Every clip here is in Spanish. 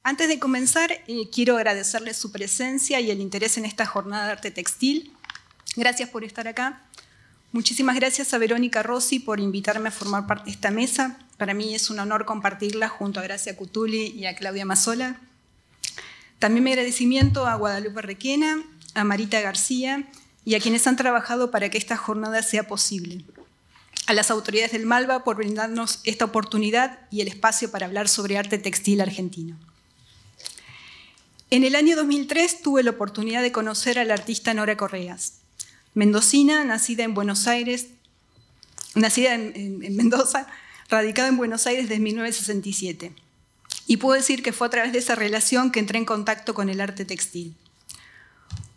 Antes de comenzar, quiero agradecerles su presencia y el interés en esta jornada de arte textil. Gracias por estar acá. Muchísimas gracias a Verónica Rossi por invitarme a formar parte de esta mesa. Para mí es un honor compartirla junto a Gracia Cutuli y a Claudia Mazzola. También mi agradecimiento a Guadalupe Requena, a Marita García y a quienes han trabajado para que esta jornada sea posible. A las autoridades del Malva por brindarnos esta oportunidad y el espacio para hablar sobre arte textil argentino. En el año 2003 tuve la oportunidad de conocer a la artista Nora Correas, mendocina, nacida en Buenos Aires, nacida en Mendoza, radicada en Buenos Aires desde 1967. Y puedo decir que fue a través de esa relación que entré en contacto con el arte textil.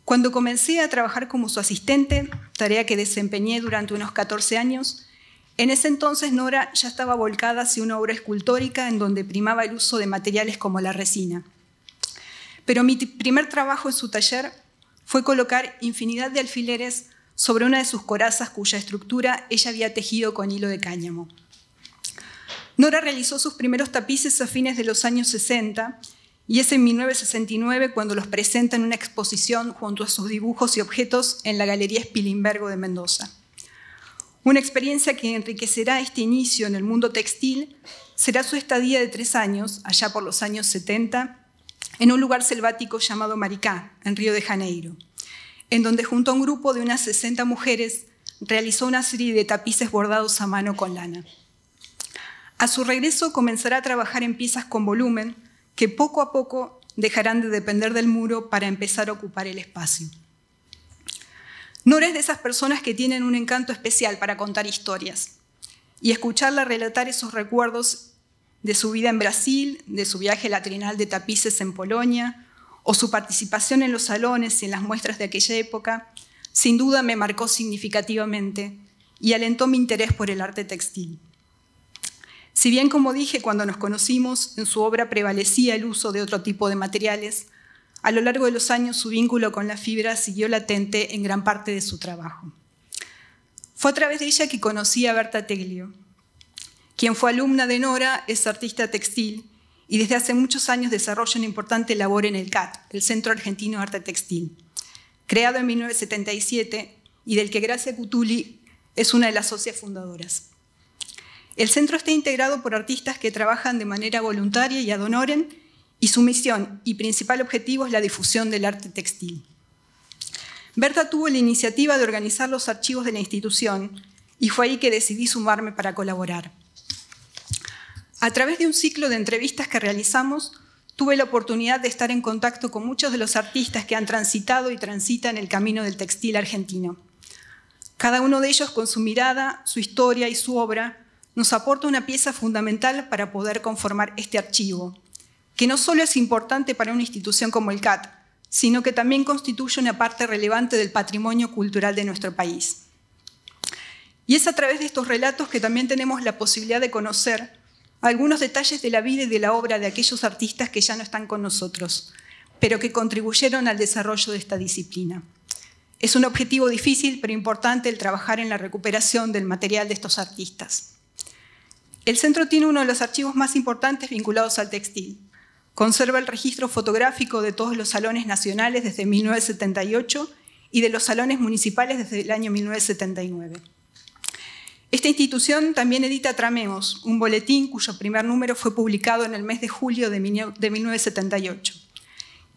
Cuando comencé a trabajar como su asistente, tarea que desempeñé durante unos 14 años, en ese entonces Nora ya estaba volcada hacia una obra escultórica en donde primaba el uso de materiales como la resina. Pero mi primer trabajo en su taller fue colocar infinidad de alfileres sobre una de sus corazas cuya estructura ella había tejido con hilo de cáñamo. Nora realizó sus primeros tapices a fines de los años 60 y es en 1969 cuando los presenta en una exposición junto a sus dibujos y objetos en la Galería Spilimbergo de Mendoza. Una experiencia que enriquecerá este inicio en el mundo textil será su estadía de 3 años, allá por los años 70, en un lugar selvático llamado Maricá, en Río de Janeiro, en donde junto a un grupo de unas 60 mujeres realizó una serie de tapices bordados a mano con lana. A su regreso comenzará a trabajar en piezas con volumen que poco a poco dejarán de depender del muro para empezar a ocupar el espacio. Nora es de esas personas que tienen un encanto especial para contar historias y escucharla relatar esos recuerdos de su vida en Brasil, de su viaje a la Trienal de Tapices en Polonia, o su participación en los salones y en las muestras de aquella época, sin duda me marcó significativamente y alentó mi interés por el arte textil. Si bien, como dije, cuando nos conocimos, en su obra prevalecía el uso de otro tipo de materiales, a lo largo de los años su vínculo con la fibra siguió latente en gran parte de su trabajo. Fue a través de ella que conocí a Berta Teglio, quien fue alumna de Nora, es artista textil y desde hace muchos años desarrolla una importante labor en el CAT, el Centro Argentino de Arte Textil, creado en 1977 y del que Gracia Cutuli es una de las socias fundadoras. El centro está integrado por artistas que trabajan de manera voluntaria y ad honorem y su misión y principal objetivo es la difusión del arte textil. Berta tuvo la iniciativa de organizar los archivos de la institución y fue ahí que decidí sumarme para colaborar. A través de un ciclo de entrevistas que realizamos, tuve la oportunidad de estar en contacto con muchos de los artistas que han transitado y transitan el camino del textil argentino. Cada uno de ellos, con su mirada, su historia y su obra, nos aporta una pieza fundamental para poder conformar este archivo, que no solo es importante para una institución como el CAT, sino que también constituye una parte relevante del patrimonio cultural de nuestro país. Y es a través de estos relatos que también tenemos la posibilidad de conocer algunos detalles de la vida y de la obra de aquellos artistas que ya no están con nosotros, pero que contribuyeron al desarrollo de esta disciplina. Es un objetivo difícil pero importante el trabajar en la recuperación del material de estos artistas. El centro tiene uno de los archivos más importantes vinculados al textil. Conserva el registro fotográfico de todos los salones nacionales desde 1978 y de los salones municipales desde el año 1979. Esta institución también edita Trameos, un boletín cuyo primer número fue publicado en el mes de julio de 1978.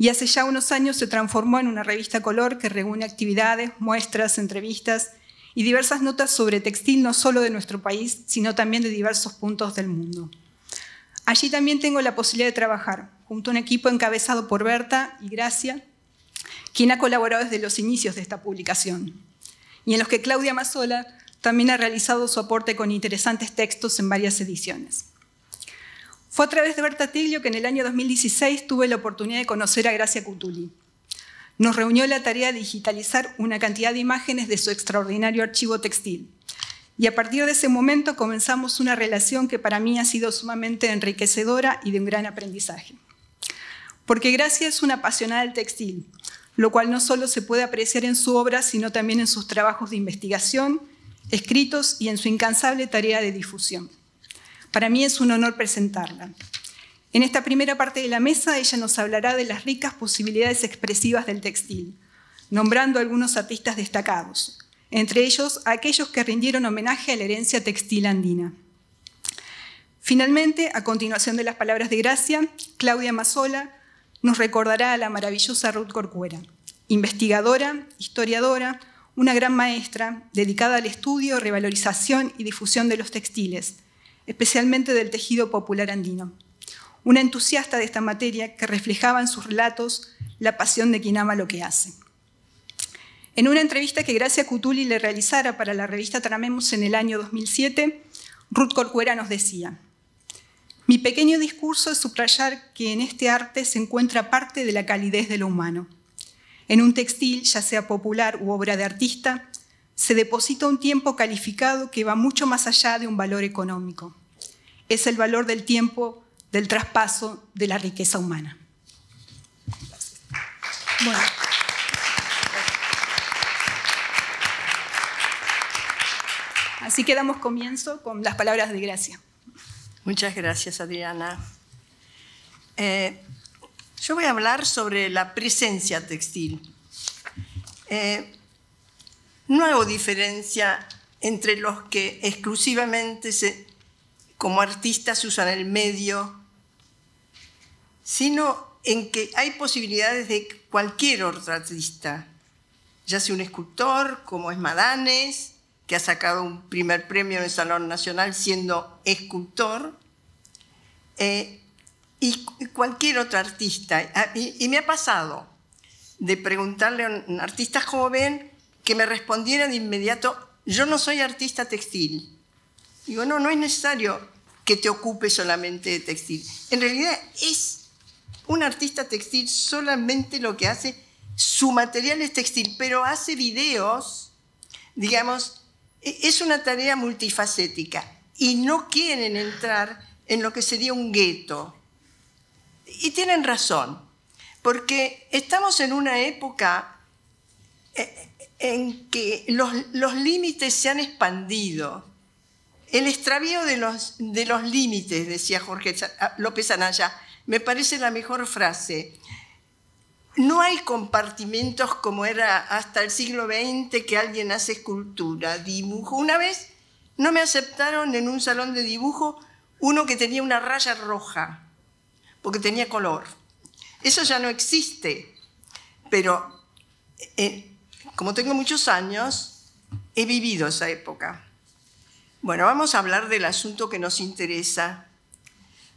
Y hace ya unos años se transformó en una revista color que reúne actividades, muestras, entrevistas y diversas notas sobre textil no solo de nuestro país, sino también de diversos puntos del mundo. Allí también tengo la posibilidad de trabajar junto a un equipo encabezado por Berta y Gracia, quien ha colaborado desde los inicios de esta publicación, y en los que Claudia Mazzola también ha realizado su aporte con interesantes textos en varias ediciones. Fue a través de Berta Teglio que en el año 2016 tuve la oportunidad de conocer a Gracia Cutuli. Nos reunió la tarea de digitalizar una cantidad de imágenes de su extraordinario archivo textil. Y a partir de ese momento comenzamos una relación que para mí ha sido sumamente enriquecedora y de un gran aprendizaje. Porque Gracia es una apasionada del textil, lo cual no solo se puede apreciar en su obra, sino también en sus trabajos de investigación, escritos y en su incansable tarea de difusión. Para mí es un honor presentarla. En esta primera parte de la mesa, ella nos hablará de las ricas posibilidades expresivas del textil, nombrando algunos artistas destacados, entre ellos aquellos que rindieron homenaje a la herencia textil andina. Finalmente, a continuación de las palabras de Gracia, Claudia Mazzola nos recordará a la maravillosa Ruth Corcuera, investigadora, historiadora, una gran maestra dedicada al estudio, revalorización y difusión de los textiles, especialmente del tejido popular andino. Una entusiasta de esta materia que reflejaba en sus relatos la pasión de quien ama lo que hace. En una entrevista que Gracia Cutuli le realizara para la revista Tramemos en el año 2007, Ruth Corcuera nos decía: mi pequeño discurso es subrayar que en este arte se encuentra parte de la calidez de lo humano. En un textil, ya sea popular u obra de artista, se deposita un tiempo calificado que va mucho más allá de un valor económico. Es el valor del tiempo, del traspaso de la riqueza humana. Bueno. Así que damos comienzo con las palabras de Gracia. Muchas gracias, Adriana. Yo voy a hablar sobre la presencia textil. No hago diferencia entre los que exclusivamente como artistas usan el medio, sino en que hay posibilidades de cualquier otro artista, ya sea un escultor como es Madanes, que ha sacado un primer premio en el Salón Nacional siendo escultor, y cualquier otro artista. Y me ha pasado de preguntarle a un artista joven que me respondiera de inmediato: yo no soy artista textil. Digo, no es necesario que te ocupes solamente de textil. En realidad es un artista textil, solamente lo que hace, su material es textil, pero hace videos, digamos, es una tarea multifacética y no quieren entrar en lo que sería un gueto. Y tienen razón, porque estamos en una época en que los límites se han expandido. El extravío de los límites, decía Jorge López Anaya, me parece la mejor frase. No hay compartimentos como era hasta el siglo XX, que alguien hace escultura, dibujo. Una vez no me aceptaron en un salón de dibujo uno que tenía una raya roja, porque tenía color. Eso ya no existe, pero como tengo muchos años, he vivido esa época. Bueno, vamos a hablar del asunto que nos interesa.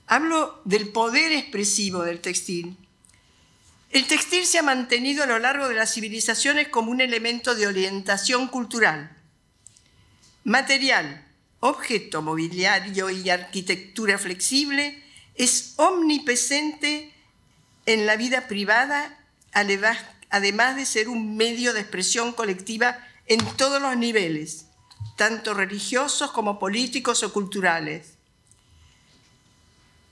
Hablo del poder expresivo del textil. El textil se ha mantenido a lo largo de las civilizaciones como un elemento de orientación cultural, material, objeto, mobiliario y arquitectura flexible. Es omnipresente en la vida privada, además de ser un medio de expresión colectiva en todos los niveles, tanto religiosos como políticos o culturales.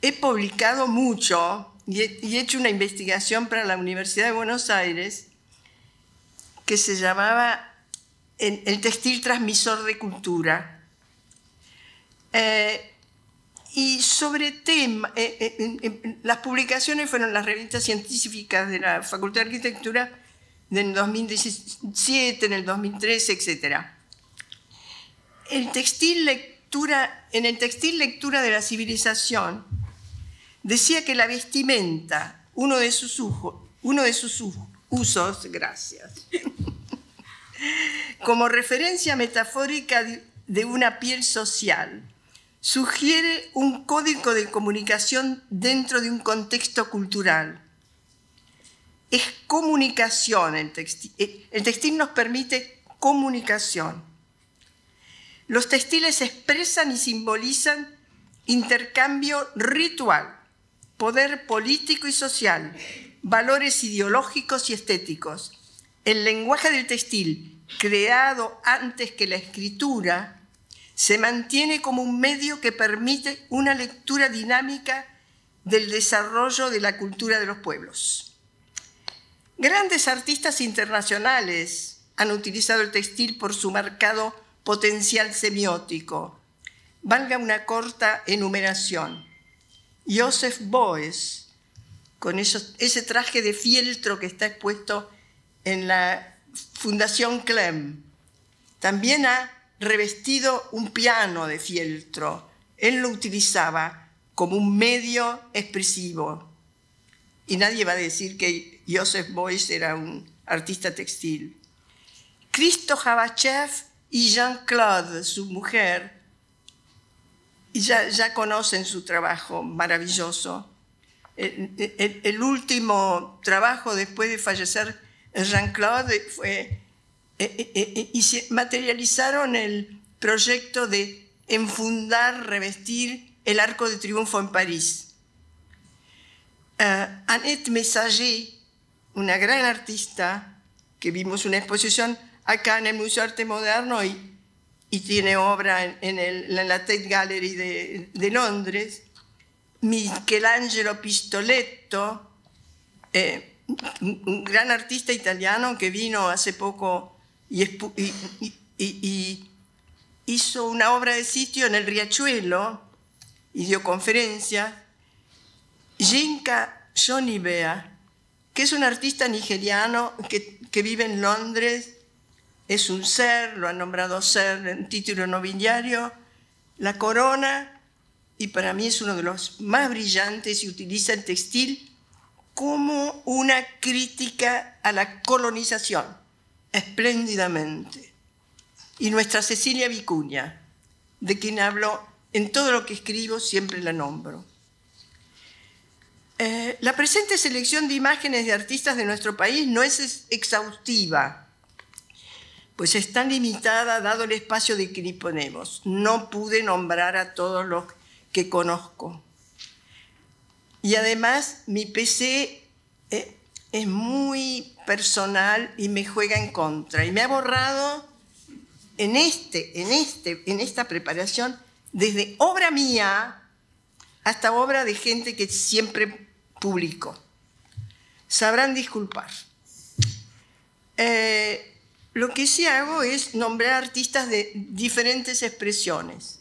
He publicado mucho y he hecho una investigación para la Universidad de Buenos Aires que se llamaba El textil transmisor de cultura. Y sobre las publicaciones fueron las revistas científicas de la Facultad de Arquitectura en el 2017, en el 2013, etc. En el textil lectura de la civilización, decía que la vestimenta, uno de sus usos, gracias, como referencia metafórica de una piel social, sugiere un código de comunicación dentro de un contexto cultural. Es comunicación el textil. El textil nos permite comunicación. Los textiles expresan y simbolizan intercambio ritual, poder político y social, valores ideológicos y estéticos. El lenguaje del textil, creado antes que la escritura, se mantiene como un medio que permite una lectura dinámica del desarrollo de la cultura de los pueblos. Grandes artistas internacionales han utilizado el textil por su marcado potencial semiótico. Valga una corta enumeración. Joseph Beuys, con ese traje de fieltro que está expuesto en la Fundación Clem. También ha revestido un piano de fieltro. Él lo utilizaba como un medio expresivo. Y nadie va a decir que Joseph Beuys era un artista textil. Christo Javachev y Jean-Claude, su mujer, ya conocen su trabajo maravilloso. El último trabajo después de fallecer Jean-Claude fue... y se materializaron el proyecto de enfundar, revestir el Arco de Triunfo en París. Annette Messager, una gran artista, que vimos una exposición acá en el Museo de Arte Moderno y tiene obra en la Tate Gallery de Londres. Michelangelo Pistoletto, un gran artista italiano que vino hace poco y hizo una obra de sitio en el Riachuelo y dio conferencias. Yinka Shonibea, que es un artista nigeriano que vive en Londres, es un ser, lo han nombrado ser en título nobiliario, la corona, y para mí es uno de los más brillantes y utiliza el textil como una crítica a la colonización, espléndidamente. Y nuestra Cecilia Vicuña, de quien hablo en todo lo que escribo, siempre la nombro. La presente selección de imágenes de artistas de nuestro país no es exhaustiva, pues está limitada dado el espacio de que disponemos. No pude nombrar a todos los que conozco. Y además mi PC es muy personal y me juega en contra. Y me ha borrado en esta preparación desde obra mía hasta obra de gente que siempre publico. Sabrán disculpar. Lo que sí hago es nombrar artistas de diferentes expresiones.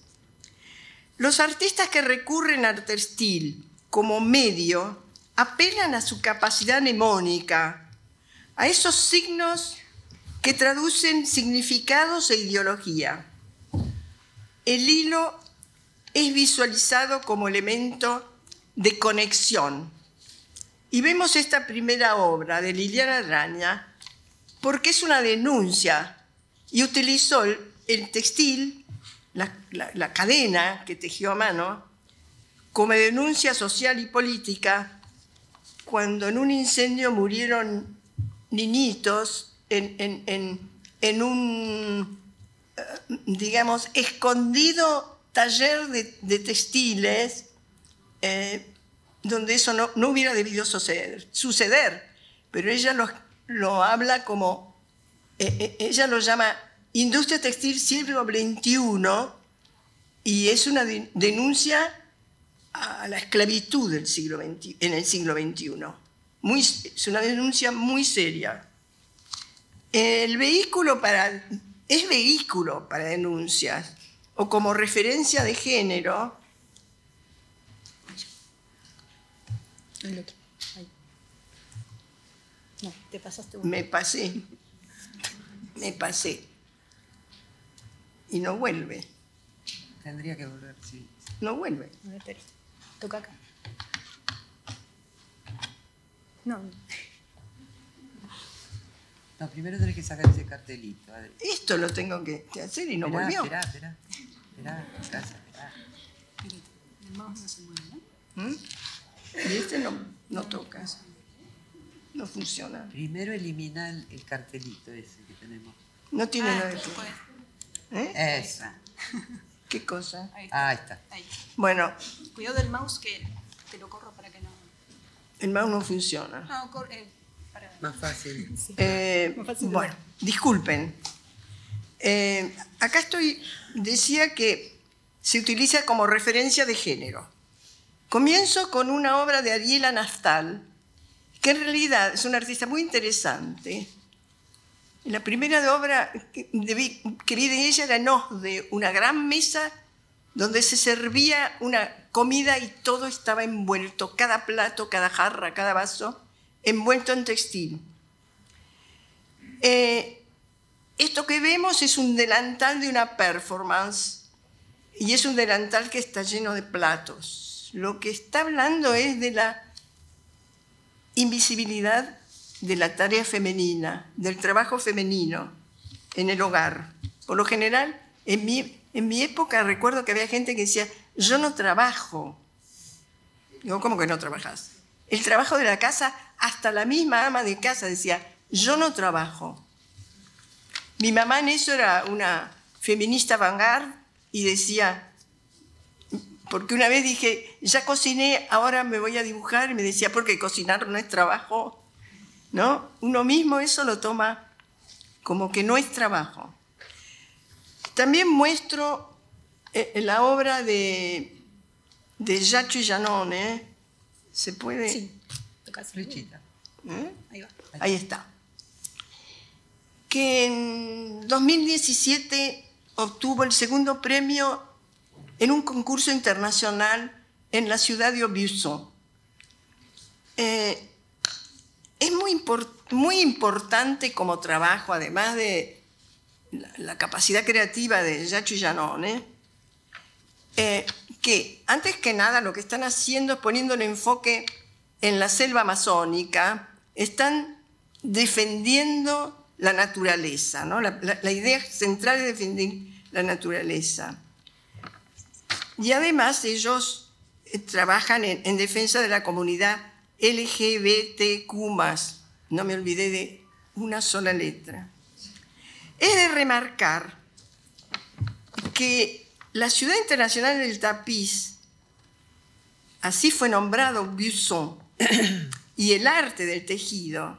Los artistas que recurren al textil como medio apelan a su capacidad mnemónica, a esos signos que traducen significados e ideología. El hilo es visualizado como elemento de conexión. Y vemos esta primera obra de Liliana Araña porque es una denuncia y utilizó el textil, la cadena que tejió a mano, como denuncia social y política cuando en un incendio murieron niñitos en un, digamos, escondido taller de textiles donde eso no hubiera debido suceder, pero ella lo habla como, ella lo llama industria textil siglo XXI y es una denuncia a la esclavitud en el siglo XXI. Es una denuncia muy seria. Es vehículo para denuncias o como referencia de género. El otro. Ahí. No, te pasaste uno. Me pasé. Y no vuelve. Tendría que volver, sí. No vuelve. A ver, Teresa, toca acá. No. No, primero tenés que sacar ese cartelito. Adri. Esto lo tengo que hacer y no volvió. Esperá, gracias, esperá. El mouse no se mueve, ¿no? Y este no toca. No funciona. Primero elimina el cartelito ese que tenemos. No tiene nada de pues. Esa. ¿Qué cosa? Ahí está. Ahí. Bueno, Cuidado del mouse que te lo corro para que no... el mouse no funciona. No, Más fácil. Sí. Más fácil de Bueno, disculpen. Acá decía que se utiliza como referencia de género. Comienzo con una obra de Ariela Nastal, que en realidad es una artista muy interesante. La primera obra que vi de ella era en Osde, una gran mesa donde se servía una comida y todo estaba envuelto, cada plato, cada jarra, cada vaso, envuelto en textil. Esto que vemos es un delantal de una performance y es un delantal que está lleno de platos. Lo que está hablando es de la invisibilidad de la tarea femenina, del trabajo femenino en el hogar. Por lo general, en mi época recuerdo que había gente que decía, yo no trabajo. Digo, ¿cómo que no trabajas? El trabajo de la casa, hasta la misma ama de casa decía, yo no trabajo. Mi mamá en eso era una feminista vanguard y decía, porque una vez dije, ya cociné, ahora me voy a dibujar, y me decía, porque cocinar no es trabajo, ¿no? Uno mismo eso lo toma como que no es trabajo. También muestro la obra de Yacho y Giannone. ¿Se puede? Sí, Flechita. ahí va. Ahí está. Que en 2017 obtuvo el segundo premio en un concurso internacional en la ciudad de Aubusson. Es muy importante como trabajo, además de la capacidad creativa de Yacho y Giannone, que antes que nada lo que están haciendo es poniendo el enfoque en la selva amazónica, están defendiendo la naturaleza, ¿no? La idea central es defender la naturaleza. Y además ellos trabajan en defensa de la comunidad LGBTQ+. No me olvidé de una sola letra. Es de remarcar que la Ciudad Internacional del Tapiz, así fue nombrado Aubusson, y el arte del tejido,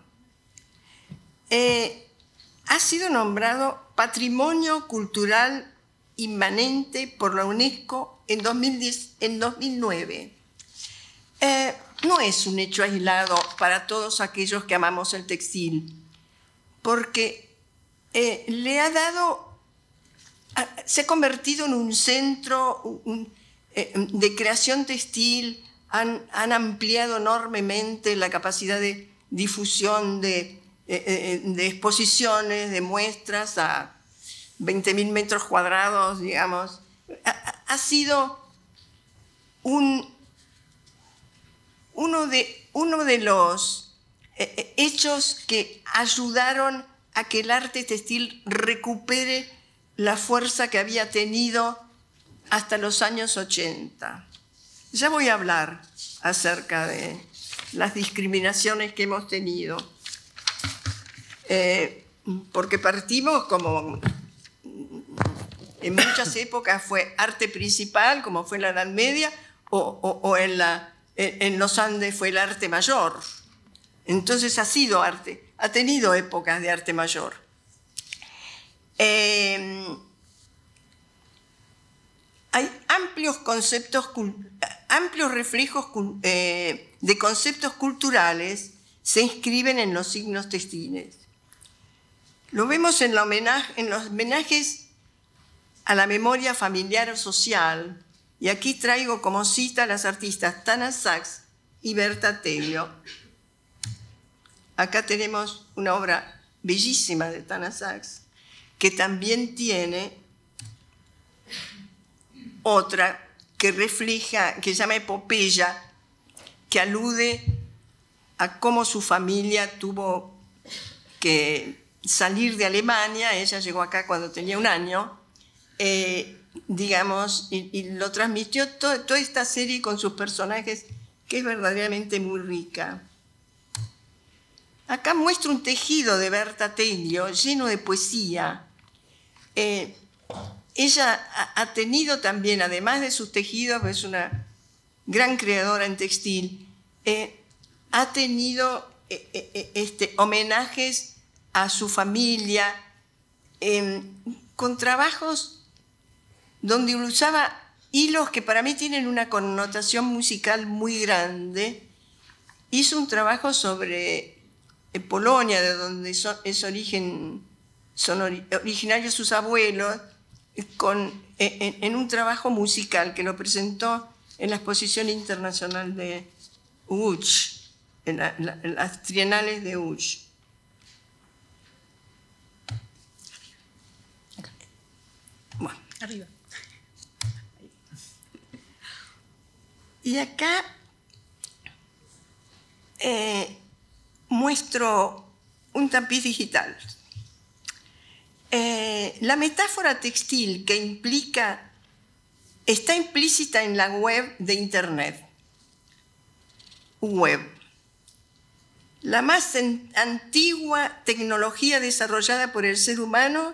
ha sido nombrado Patrimonio Cultural Inmanente por la UNESCO en 2009. No es un hecho aislado para todos aquellos que amamos el textil, porque se ha convertido en un centro de creación textil, han ampliado enormemente la capacidad de difusión de exposiciones, de muestras a 20.000 metros cuadrados, digamos. Ha sido uno de los hechos que ayudaron a que el arte textil recupere la fuerza que había tenido hasta los años 80. Ya voy a hablar acerca de las discriminaciones que hemos tenido, porque partimos como en muchas épocas fue arte principal, como fue en la Edad Media, o en los Andes fue el arte mayor. Entonces ha sido arte, ha tenido épocas de arte mayor. Hay amplios reflejos de conceptos culturales se inscriben en los signos textiles. Lo vemos en los homenajes a la memoria familiar o social, y aquí traigo como cita a las artistas Tana Sachs y Berta Tello. Acá tenemos una obra bellísima de Tana Sachs, que también tiene otra que refleja, que se llama Epopeya, que alude a cómo su familia tuvo que salir de Alemania. Ella llegó acá cuando tenía 1 año, digamos, y lo transmitió toda esta serie con sus personajes, que es verdaderamente muy rica. Acá muestro un tejido de Berta Tello lleno de poesía. Ella ha tenido también, además de sus tejidos, es una gran creadora en textil, ha tenido homenajes a su familia con trabajos donde usaba hilos que para mí tienen una connotación musical muy grande. Hizo un trabajo sobre Polonia, de donde son originarios sus abuelos, en un trabajo musical que lo presentó en la Exposición Internacional de Łódź, en las trienales de Łódź. Bueno. Arriba. Y acá muestro un tapiz digital. La metáfora textil que implica está implícita en la web de Internet. Web. La más antigua tecnología desarrollada por el ser humano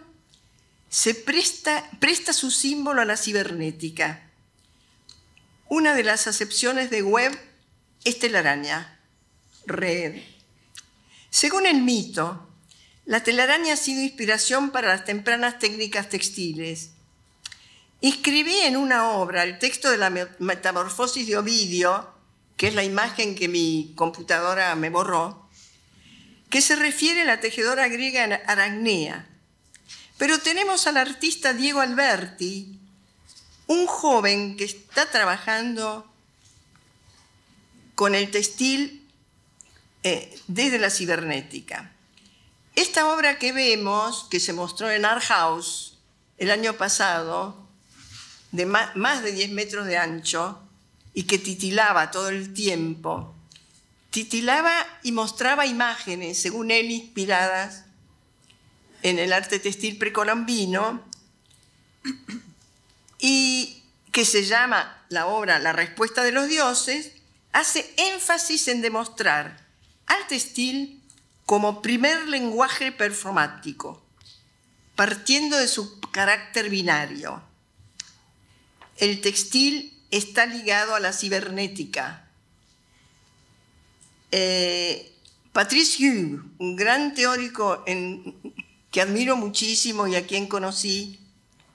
se presta su símbolo a la cibernética. Una de las acepciones de web es telaraña, red. Según el mito, la telaraña ha sido inspiración para las tempranas técnicas textiles. Inscribí en una obra el texto de la Metamorfosis de Ovidio, que es la imagen que mi computadora me borró, que se refiere a la tejedora griega Aracnea. Pero tenemos al artista Diego Alberti, un joven que está trabajando con el textil desde la cibernética. Esta obra que vemos, que se mostró en Art House el año pasado, de más de 10 metros de ancho, y que titilaba todo el tiempo, titilaba y mostraba imágenes, según él, inspiradas en el arte textil precolombino, y que se llama la obra La respuesta de los dioses, hace énfasis en demostrar al textil como primer lenguaje performático, partiendo de su carácter binario. El textil está ligado a la cibernética. Patrice Hugues, un gran teórico que admiro muchísimo y a quien conocí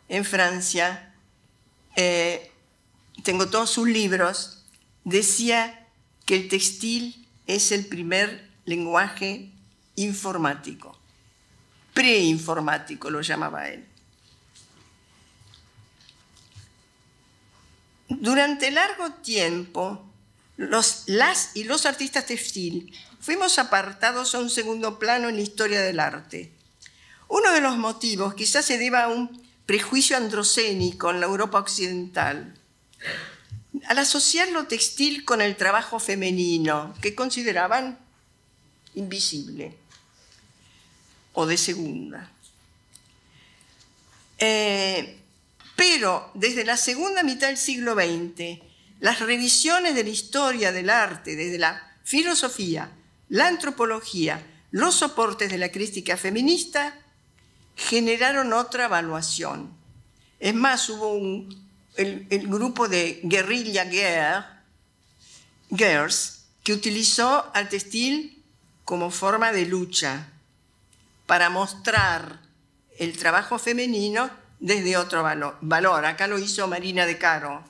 en Francia, tengo todos sus libros, decía que el textil es el primer lenguaje informático, preinformático lo llamaba él. Durante largo tiempo, las y los artistas textil fuimos apartados a un segundo plano en la historia del arte. Uno de los motivos quizás se deba a un prejuicio androcénico en la Europa occidental, al asociar lo textil con el trabajo femenino, que consideraban invisible o de segunda. Pero desde la segunda mitad del siglo XX, las revisiones de la historia del arte, desde la filosofía, la antropología, los soportes de la crítica feminista, generaron otra evaluación. Es más, hubo el grupo de Guerrilla Girls que utilizó al textil como forma de lucha para mostrar el trabajo femenino desde otro valor. Acá lo hizo Marina de Caro.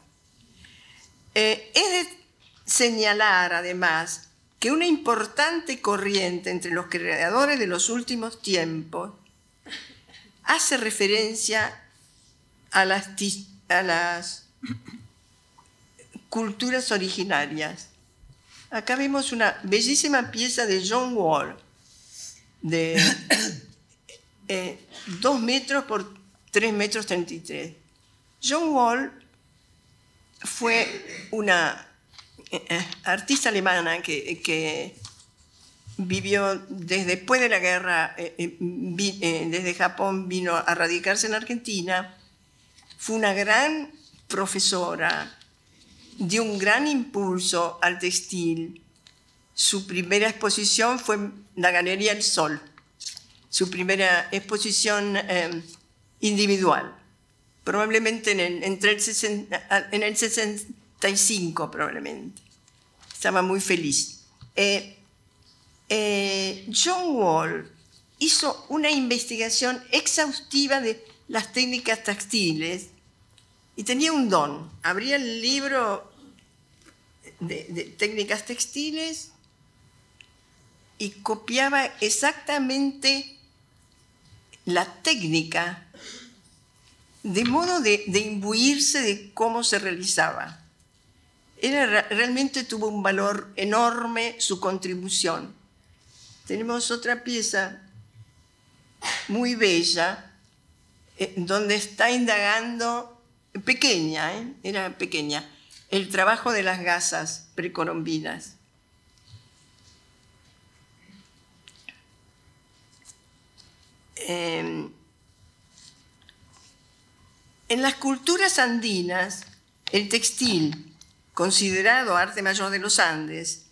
Es de señalar, además, que una importante corriente entre los creadores de los últimos tiempos hace referencia a las culturas originarias. Acá vemos una bellísima pieza de John Wall, de 2 metros por 3 metros 33. John Wall fue una artista alemana que vivió después de la guerra, desde Japón vino a radicarse en Argentina. Fue una gran profesora, dio un gran impulso al textil. Su primera exposición fue en la Galería El Sol, su primera exposición individual, probablemente en el 65, probablemente. Estaba muy feliz. John Wall hizo una investigación exhaustiva de las técnicas textiles y tenía un don. Abría el libro de técnicas textiles y copiaba exactamente la técnica de modo de imbuirse de cómo se realizaba. realmente tuvo un valor enorme su contribución. Tenemos otra pieza muy bella, donde está indagando, pequeña, era pequeña, el trabajo de las gasas precolombinas. En las culturas andinas, el textil, considerado arte mayor de los Andes,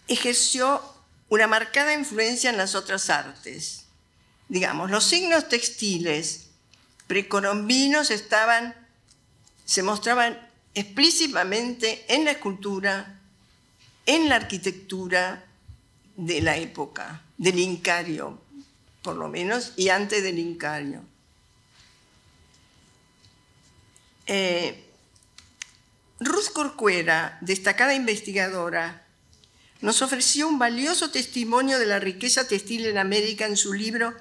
ejerció una marcada influencia en las otras artes. Digamos, los signos textiles precolombinos se mostraban explícitamente en la escultura, en la arquitectura de la época, del Incario, por lo menos, y antes del Incario. Ruth Corcuera, destacada investigadora, nos ofreció un valioso testimonio de la riqueza textil en América en su libro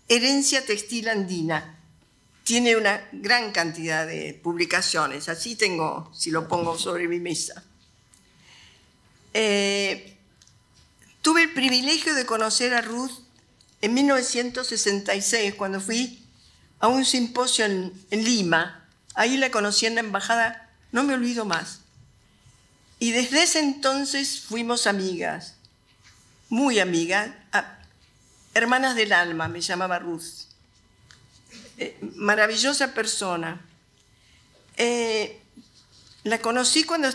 Herencia textil andina. Tiene una gran cantidad de publicaciones, así tengo, si lo pongo sobre mi mesa. Tuve el privilegio de conocer a Ruth en 1966, cuando fui a un simposio en Lima. Ahí la conocí en la embajada, no me olvido más. Y desde ese entonces fuimos amigas, muy amigas, hermanas del alma, me llamaba Ruth. Maravillosa persona. La conocí cuando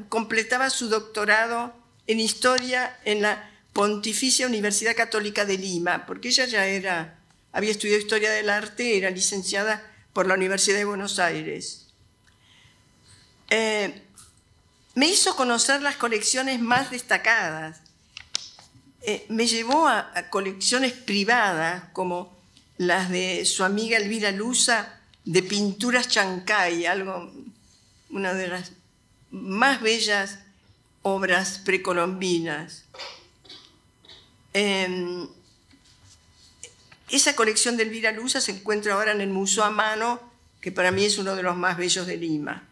completaba su doctorado en Historia en la Pontificia Universidad Católica de Lima, porque ella ya había estudiado Historia del Arte, era licenciada por la Universidad de Buenos Aires. Me hizo conocer las colecciones más destacadas. Me llevó a colecciones privadas, como las de su amiga Elvira Luza, de pinturas Chancay, una de las más bellas obras precolombinas. Esa colección de Elvira Luza se encuentra ahora en el Museo a Mano, que para mí es uno de los más bellos de Lima.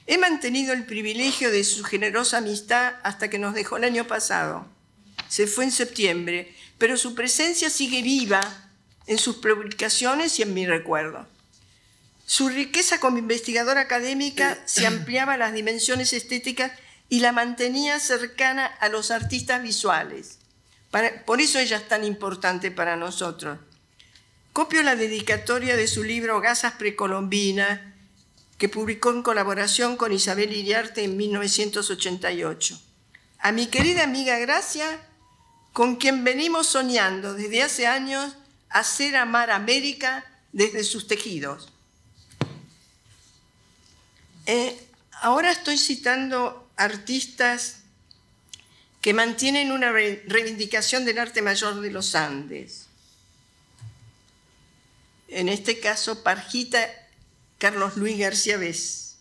He mantenido el privilegio de su generosa amistad hasta que nos dejó el año pasado. Se fue en septiembre, pero su presencia sigue viva en sus publicaciones y en mi recuerdo. Su riqueza como investigadora académica se ampliaba a las dimensiones estéticas y la mantenía cercana a los artistas visuales. Por eso ella es tan importante para nosotros. Copio la dedicatoria de su libro Gasas Precolombinas, que publicó en colaboración con Isabel Iriarte en 1988. A mi querida amiga Gracia, con quien venimos soñando desde hace años hacer amar América desde sus tejidos. Ahora estoy citando artistas que mantienen una reivindicación del arte mayor de los Andes. En este caso, Parjita Carlos Luis García Bes.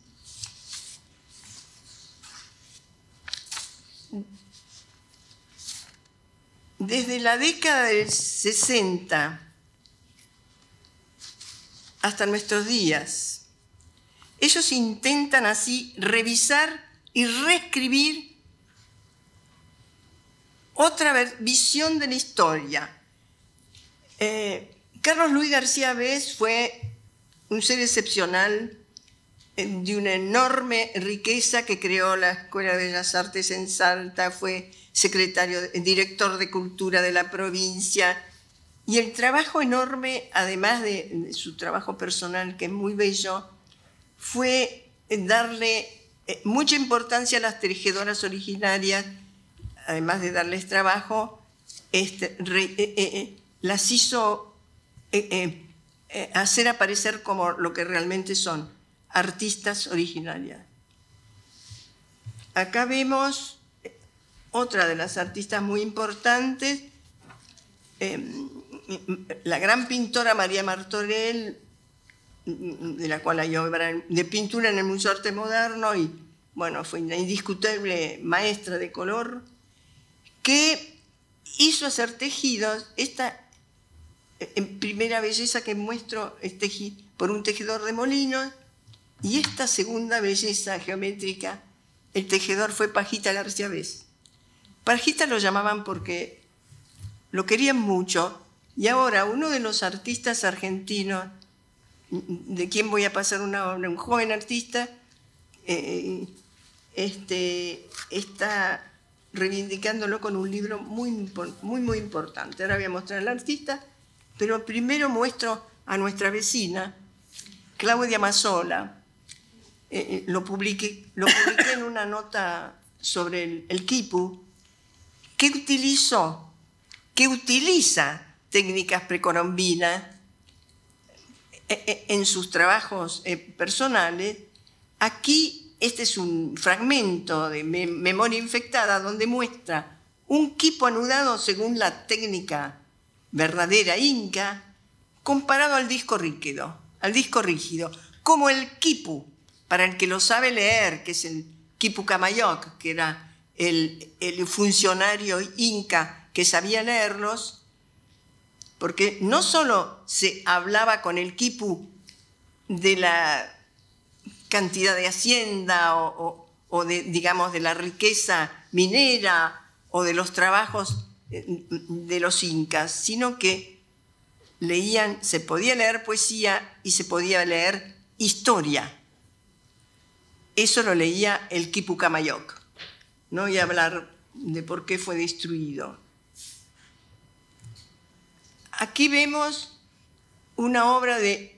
Desde la década del 60 hasta nuestros días, ellos intentan así revisar y reescribir otra visión de la historia. Carlos Luis García Bes fue un ser excepcional, de una enorme riqueza, que creó la Escuela de Bellas Artes en Salta, fue director de Cultura de la provincia, y el trabajo enorme, además de su trabajo personal, que es muy bello, fue darle mucha importancia a las tejedoras originarias, además de darles trabajo, las hizo hacer aparecer como lo que realmente son, artistas originarias. Acá vemos otra de las artistas muy importantes, la gran pintora María Martorell, de la cual hay obra de pintura en el Museo de Arte Moderno, y bueno, fue una indiscutible maestra de color, que hizo hacer tejidos. Esta primera belleza que muestro es por un tejedor de Molinos, Y esta segunda belleza geométrica, el tejedor fue Pajita García Bes. Pajita lo llamaban porque lo querían mucho, y ahora uno de los artistas argentinos, de quien voy a pasar una obra, un joven artista, está reivindicándolo con un libro muy importante. Ahora voy a mostrar al artista, pero primero muestro a nuestra vecina, Claudia Mazzola. Lo publiqué en una nota sobre el quipu, que utiliza técnicas precolombinas en sus trabajos personales. Aquí este es un fragmento de Memoria Infectada donde muestra un quipu anudado según la técnica verdadera inca, comparado al disco rígido, como el quipu, para el que lo sabe leer, que es el Quipu Camayoc, que era el funcionario inca que sabía leerlos, porque no solo se hablaba con el quipu de la cantidad de hacienda o de, digamos, de la riqueza minera o de los trabajos de los incas, sino que se podía leer poesía y se podía leer historia. Eso lo leía el Quipu Camayoc. No voy a hablar de por qué fue destruido. Aquí vemos una obra de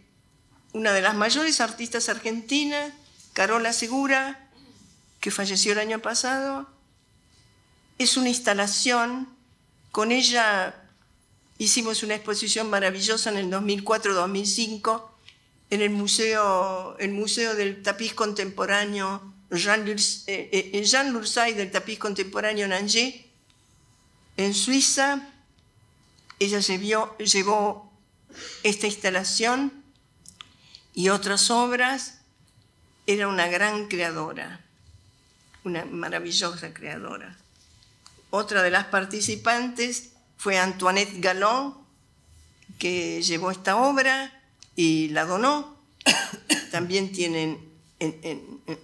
una de las mayores artistas argentinas, Carola Segura, que falleció el año pasado. Es una instalación. Con ella hicimos una exposición maravillosa en el 2004-2005 en el Museo del Tapiz Contemporáneo, Jean Lurçay del Tapiz Contemporáneo en Angers, en Suiza. Ella llevó esta instalación y otras obras. Era una gran creadora, una maravillosa creadora. Otra de las participantes fue Antoinette Galland, que llevó esta obra y la donó. También tienen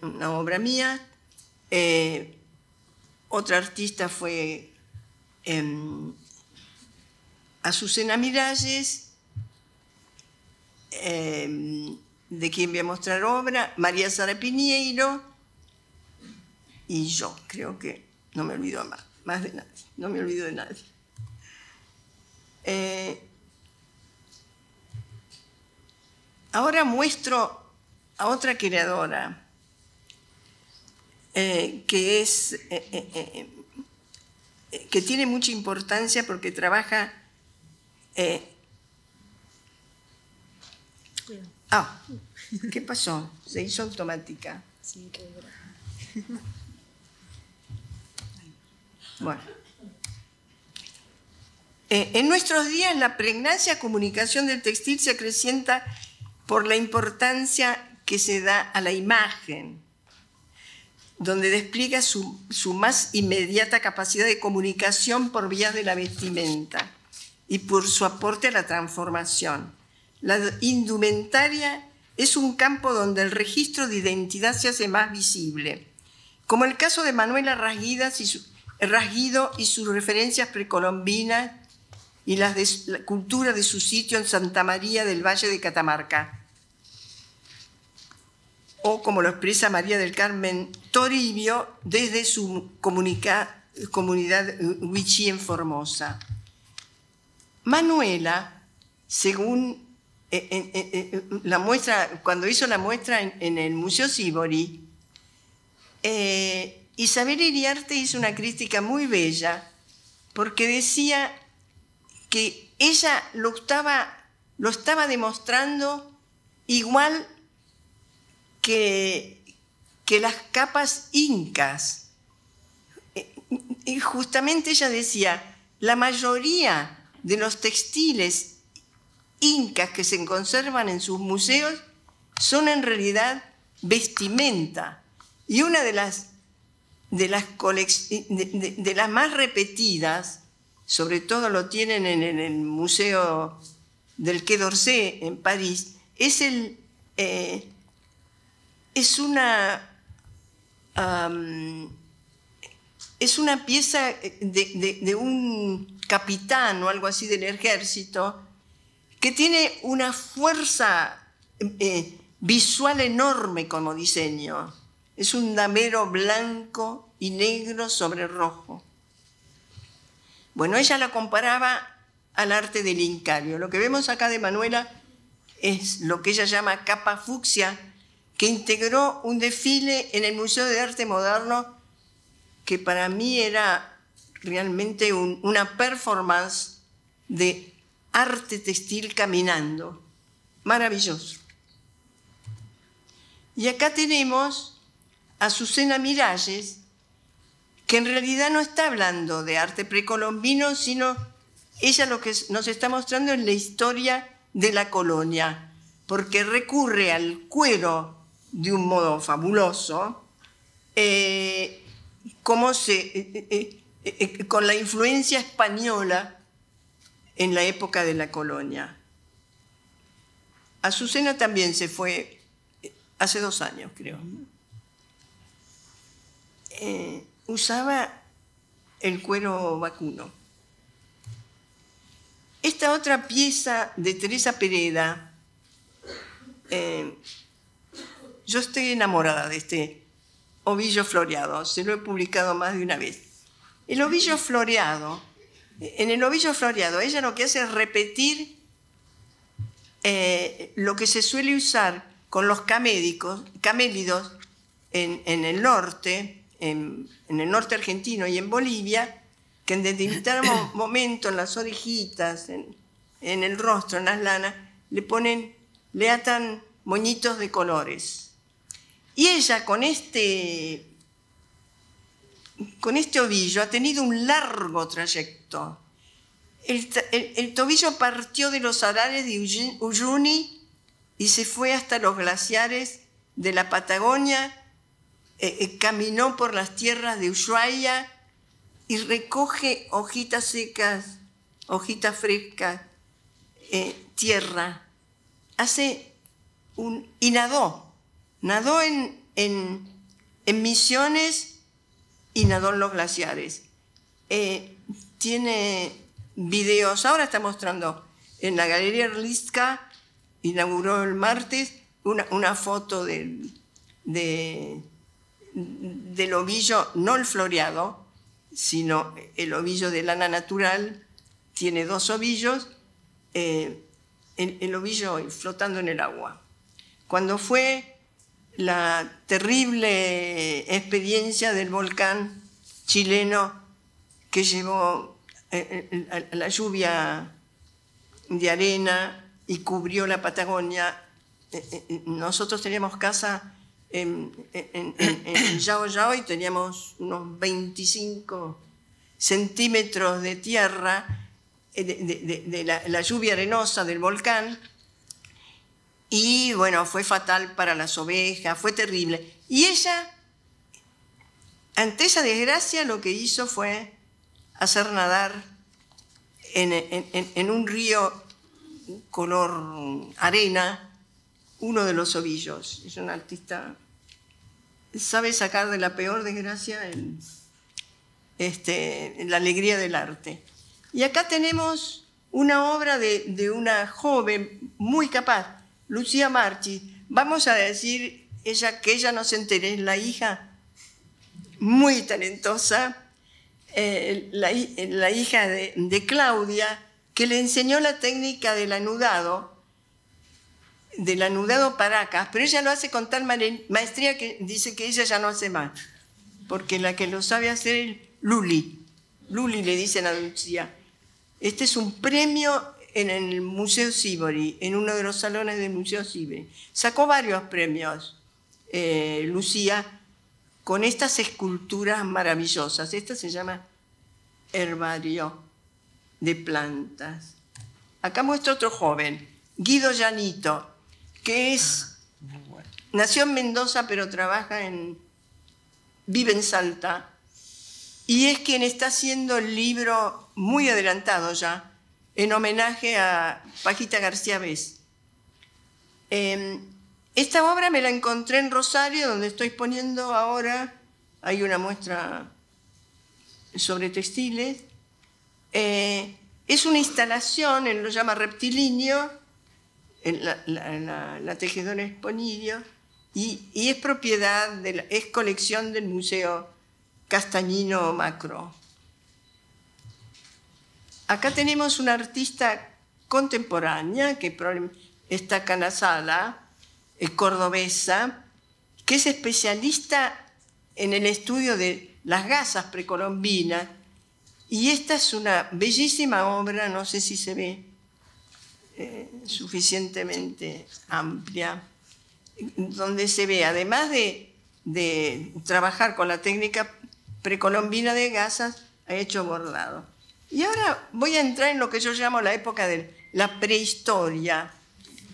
una obra mía. Otra artista fue Azucena Miralles, de quien voy a mostrar obra, María Sara Piñeiro, y yo creo que no me olvido más de nadie, no me olvido de nadie. Ahora muestro a otra creadora que tiene mucha importancia porque trabaja. ¿Qué pasó? Se hizo automática. Sí, qué bueno. Bueno. En nuestros días la pregnancia comunicación del textil se acrecienta por la importancia que se da a la imagen, donde despliega su más inmediata capacidad de comunicación por vías de la vestimenta y por su aporte a la transformación. La indumentaria es un campo donde el registro de identidad se hace más visible, como el caso de Manuela Rasguido y sus referencias precolombinas y las de la cultura de su sitio en Santa María del Valle de Catamarca, o como lo expresa María del Carmen Toribio desde su comunidad Huichí en Formosa. Manuela, según la muestra, cuando hizo la muestra en el Museo Sívori, Isabel Iriarte hizo una crítica muy bella porque decía que ella lo estaba demostrando igual que las capas incas. Y justamente ella decía, la mayoría de los textiles incas que se conservan en sus museos son en realidad vestimenta. Y una de las más repetidas, sobre todo lo tienen en el Museo del Quai d'Orsay en París, es es una pieza de un capitán o algo así del ejército que tiene una fuerza visual enorme como diseño. Es un damero blanco y negro sobre rojo. Bueno, ella la comparaba al arte del Incario. Lo que vemos acá de Manuela es lo que ella llama capa fucsia, que integró un desfile en el Museo de Arte Moderno que para mí era realmente una performance de arte textil caminando. Maravilloso. Y acá tenemos a Azucena Miralles, que en realidad no está hablando de arte precolombino, sino ella lo que nos está mostrando es la historia de la colonia, porque recurre al cuero de un modo fabuloso, con la influencia española en la época de la colonia. Azucena también se fue hace 2 años, creo. Usaba el cuero vacuno. Esta otra pieza de Teresa Pereda, yo estoy enamorada de este ovillo floreado, se lo he publicado más de una vez. El ovillo floreado, en el ovillo floreado ella lo que hace es repetir lo que se suele usar con los camélidos en el norte, en el norte argentino y en Bolivia, que en determinado momento en las orejitas, en el rostro, en las lanas, le atan moñitos de colores. Y ella con este ovillo ha tenido un largo trayecto. El tobillo partió de los salares de Uyuni y se fue hasta los glaciares de la Patagonia, caminó por las tierras de Ushuaia y recoge hojitas secas, hojitas frescas, tierra. Y nadó en Misiones y nadó en los glaciares. Tiene videos, ahora está mostrando en la Galería Erlitzka, inauguró el martes, una foto del ovillo, no el floreado, sino el ovillo de lana natural. Tiene 2 ovillos, el ovillo flotando en el agua. Cuando fue la terrible experiencia del volcán chileno que llevó la lluvia de arena y cubrió la Patagonia, nosotros teníamos casa en Yao Yao y teníamos unos 25 centímetros de tierra de la lluvia arenosa del volcán. Y bueno, fue fatal para las ovejas, fue terrible. Y ella, ante esa desgracia, lo que hizo fue hacer nadar en un río color arena uno de los ovillos. Es un artista, sabe sacar de la peor desgracia la alegría del arte. Y acá tenemos una obra de una joven muy capaz, Lucía Marchi. Vamos a decir que ella no se entere, es la hija muy talentosa, la hija de Claudia, que le enseñó la técnica del anudado Paracas, pero ella lo hace con tal maestría que dice que ella ya no hace más, porque la que lo sabe hacer es Luli. Luli le dicen a Lucía. Este es un premio en el Museo Sívori, en uno de los salones del Museo Sívori. Sacó varios premios, Lucía, con estas esculturas maravillosas. Esta se llama Herbario de Plantas. Acá muestra otro joven, Guido Llanito, que nació en Mendoza, pero vive en Salta, y es quien está haciendo el libro muy adelantado ya, en homenaje a Pajita García Bes. En Esta obra me la encontré en Rosario, donde estoy poniendo ahora. Hay una muestra sobre textiles. Es una instalación, él lo llama Reptilinio, la tejedora Esponidio, y es propiedad, es colección del Museo Castagnino Macro. Acá tenemos una artista contemporánea, que está acá en la sala, cordobesa, que es especialista en el estudio de las gasas precolombinas, y esta es una bellísima obra, no sé si se ve suficientemente amplia, donde se ve, además de trabajar con la técnica precolombina de gasas, ha hecho bordado. Y ahora voy a entrar en lo que yo llamo la época de la prehistoria.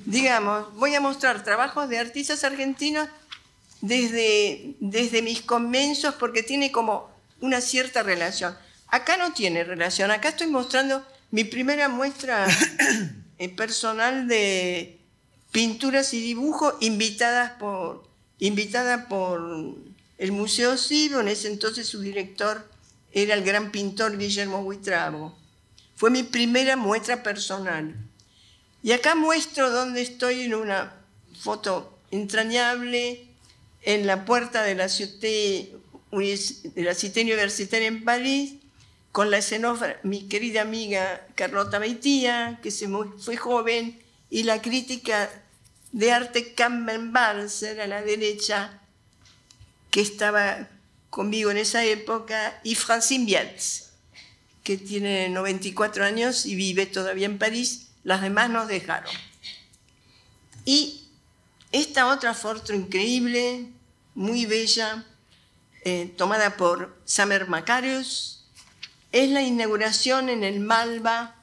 Digamos, voy a mostrar trabajos de artistas argentinos desde mis comienzos, porque tiene como una cierta relación. Acá no tiene relación, acá estoy mostrando mi primera muestra personal de pinturas y dibujos invitada por el Museo Cibo. En ese entonces su director era el gran pintor Guillermo Buitrago. Fue mi primera muestra personal. Y acá muestro donde estoy en una foto entrañable en la puerta de la Cité Universitaria en París, con la escenógrafa, mi querida amiga Carlota Beitía, que fue joven, y la crítica de arte Carmen Balser a la derecha, que estaba conmigo en esa época, y Francine Biels, que tiene 94 años y vive todavía en París. Las demás nos dejaron. Y esta otra foto increíble, muy bella, tomada por Samer Macarius, es la inauguración en el Malva,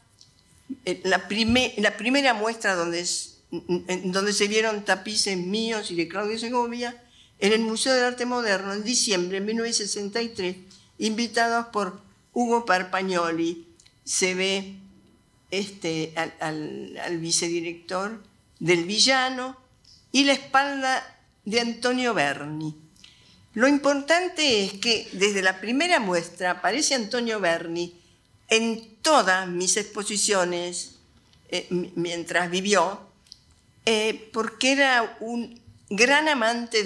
la primera muestra donde se vieron tapices míos y de Claudio Segovia, en el Museo de Arte Moderno, en diciembre de 1963, invitados por Hugo Parpagnoli. Se ve al vicedirector del Villano y la espalda de Antonio Berni. Lo importante es que desde la primera muestra aparece Antonio Berni en todas mis exposiciones mientras vivió, porque era un gran amante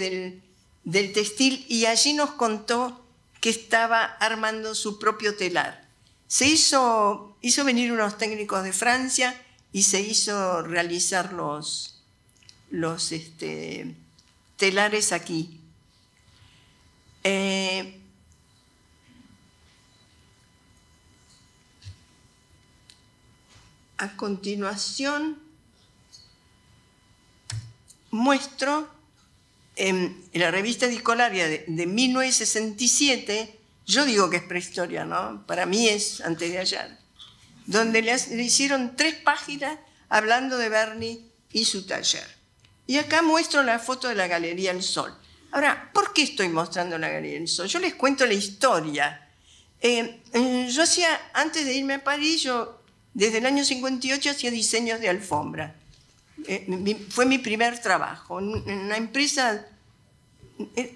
del textil, y allí nos contó que estaba armando su propio telar. Se hizo venir unos técnicos de Francia y se hizo realizar los telares aquí. A continuación muestro en la revista Discolaria de 1967, yo digo que es prehistoria, ¿no? Para mí es antes de ayer, donde le hicieron 3 páginas hablando de Berni y su taller. Y acá muestro la foto de la Galería El Sol. Ahora, ¿por qué estoy mostrando la Galería El Sol? Yo les cuento la historia. Yo hacía, antes de irme a París, yo desde el año 58 hacía diseños de alfombra. Fue mi primer trabajo. En una empresa,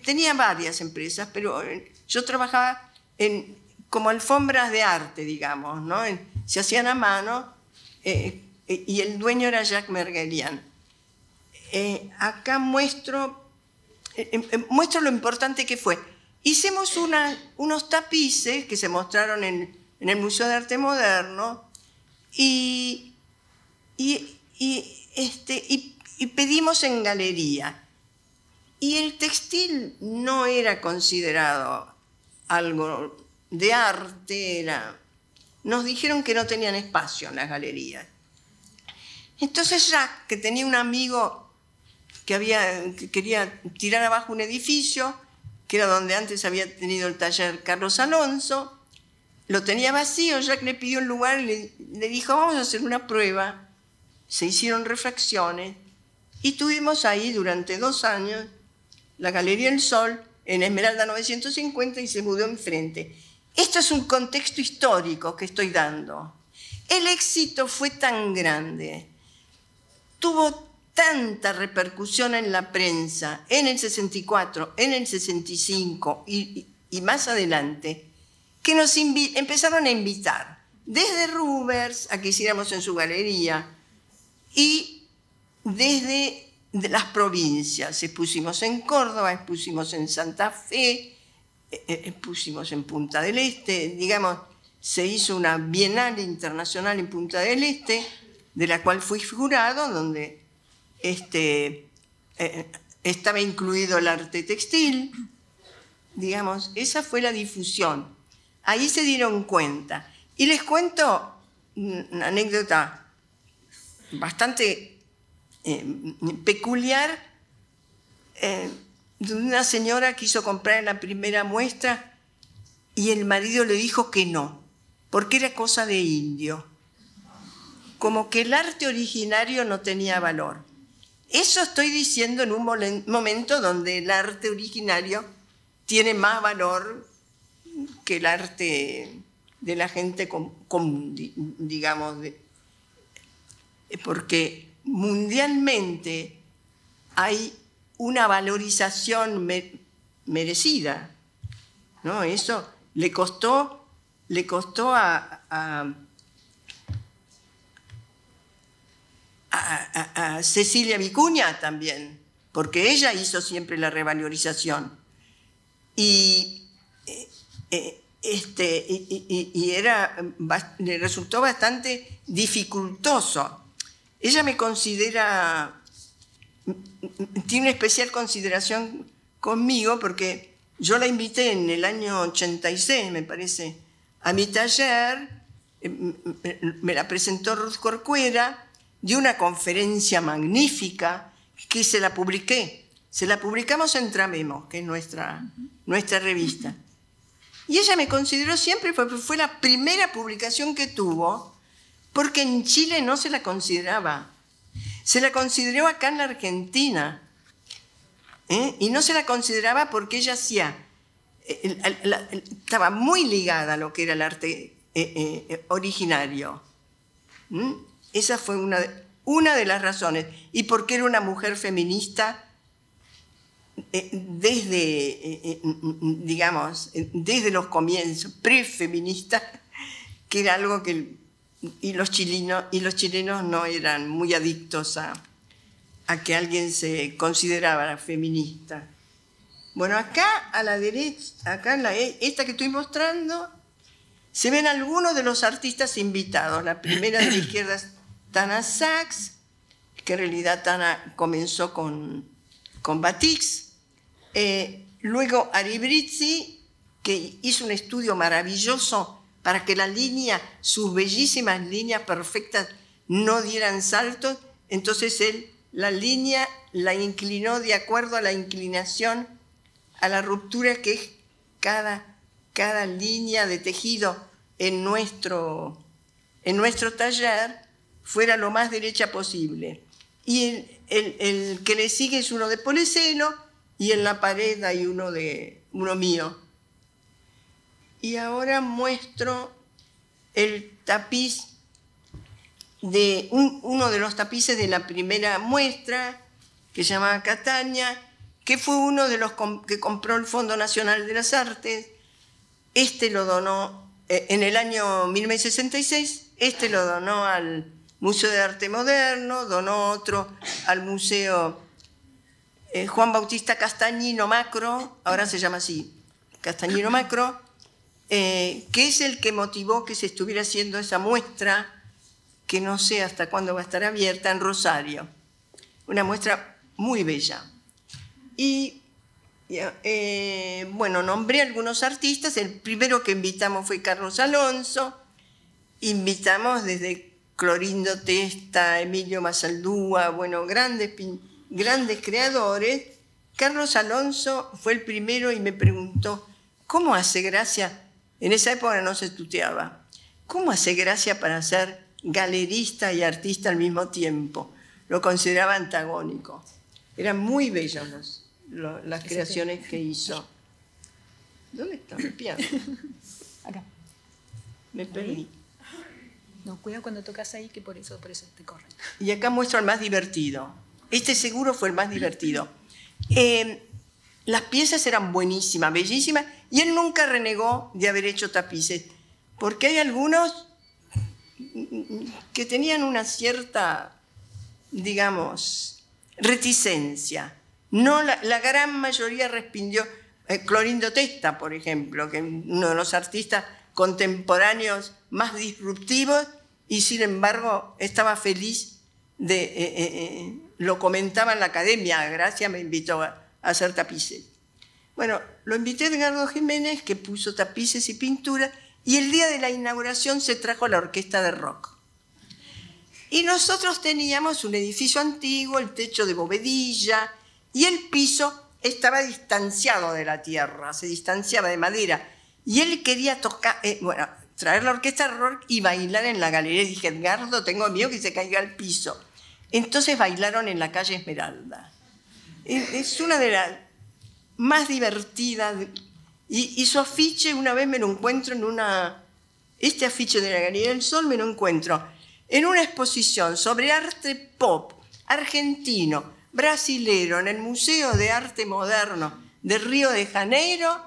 tenía varias empresas, pero yo trabajaba como alfombras de arte, digamos, ¿no? Se hacían a mano, y el dueño era Jacques Merguelian. Acá muestro lo importante que fue. Hicimos unos tapices que se mostraron en el Museo de Arte Moderno, y pedimos en galería. Y el textil no era considerado algo de arte, nos dijeron que no tenían espacio en las galerías. Entonces Jacques, que tenía un amigo que quería tirar abajo un edificio, que era donde antes había tenido el taller Carlos Alonso, lo tenía vacío. Jacques le pidió un lugar y le dijo, vamos a hacer una prueba. Se hicieron refacciones y tuvimos ahí durante 2 años la Galería El Sol en Esmeralda 950, y se mudó enfrente. Esto es un contexto histórico que estoy dando. El éxito fue tan grande, tuvo tanta repercusión en la prensa, en el 64, en el 65 y más adelante, que nos empezaron a invitar, desde Rubers a que hiciéramos en su galería, y desde las provincias. Expusimos en Córdoba, expusimos en Santa Fe, expusimos en Punta del Este, digamos, se hizo una bienal internacional en Punta del Este, de la cual fui jurado, donde estaba incluido el arte textil. Digamos, esa fue la difusión. Ahí se dieron cuenta. Y les cuento una anécdota bastante peculiar de una señora que quiso comprar en la primera muestra y el marido le dijo que no, porque era cosa de indio. Como que el arte originario no tenía valor. Eso estoy diciendo en un momento donde el arte originario tiene más valor que el arte de la gente común, digamos, porque mundialmente hay una valorización merecida, ¿no? Eso le costó a Cecilia Vicuña también, porque ella hizo siempre la revalorización. Y le resultó bastante dificultoso. Ella me considera, tiene una especial consideración conmigo porque yo la invité en el año 86, me parece, a mi taller, me la presentó Ruth Corcuera, dio una conferencia magnífica que se la publiqué. Se la publicamos en Tramemos, que es nuestra revista. Y ella me consideró siempre, fue la primera publicación que tuvo, porque en Chile no se la consideraba. Se la consideró acá en la Argentina. Y no se la consideraba porque ella estaba muy ligada a lo que era el arte originario. Esa fue una de las razones. Y porque era una mujer feminista desde los comienzos, prefeminista, que era algo que los chilenos no eran muy adictos a que alguien se considerara feminista. Bueno, acá a la derecha, esta que estoy mostrando, se ven algunos de los artistas invitados. La primera de la izquierda es Tana Sachs, que en realidad Tana comenzó con Batix. Luego Ari Brizzi, que hizo un estudio maravilloso para que sus bellísimas líneas perfectas no dieran saltos. Entonces él la línea la inclinó de acuerdo a la inclinación, a la ruptura que es cada línea de tejido en nuestro taller fuera lo más derecha posible. Y el que le sigue es uno de Poleceno, y en la pared hay uno mío. Y ahora muestro el tapiz de uno de los tapices de la primera muestra, que se llamaba Cataña, que fue uno de los que compró el Fondo Nacional de las Artes. Este lo donó en el año 1966, este lo donó al Museo de Arte Moderno, donó otro al Museo Juan Bautista Castagnino Macro, ahora se llama así, Castagnino Macro, que es el que motivó que se estuviera haciendo esa muestra, que no sé hasta cuándo va a estar abierta, en Rosario. Una muestra muy bella. Y bueno, nombré algunos artistas. El primero que invitamos fue Carlos Alonso. Invitamos desde Clorindo Testa, Emilio Masaldúa, bueno, grandes creadores. Carlos Alonso fue el primero y me preguntó, ¿cómo hace Gracia? En esa época no se tuteaba. ¿Cómo hace Gracia para ser galerista y artista al mismo tiempo? Lo consideraba antagónico. Eran muy bellas las creaciones que hizo. ¿Dónde está mi piano? Acá. Me perdí. No, cuidado cuando tocas ahí, que por eso te corren. Y acá muestro el más divertido. Este seguro fue el más divertido. Las piezas eran buenísimas, bellísimas, y él nunca renegó de haber hecho tapices, porque hay algunos que tenían una cierta, digamos, reticencia. No, la gran mayoría respindió. Clorindo Testa, por ejemplo, que es uno de los artistas contemporáneos más disruptivos, y sin embargo estaba feliz de... lo comentaba en la academia, Gracia me invitó a hacer tapices. Bueno, lo invité a Edgardo Jiménez, que puso tapices y pintura, y el día de la inauguración se trajo la orquesta de rock. Y nosotros teníamos un edificio antiguo, el techo de bovedilla, y el piso estaba distanciado de la tierra, se distanciaba de madera. Y él quería tocar, traer la orquesta de rock y bailar en la galería. Y dije, Edgardo, tengo miedo que se caiga al piso. Entonces bailaron en la calle Esmeralda. Es una de las más divertidas. Y su afiche, una vez me lo encuentro en una... Este afiche de la Galería del Sol me lo encuentro en una exposición sobre arte pop argentino, brasilero, en el Museo de Arte Moderno de Río de Janeiro,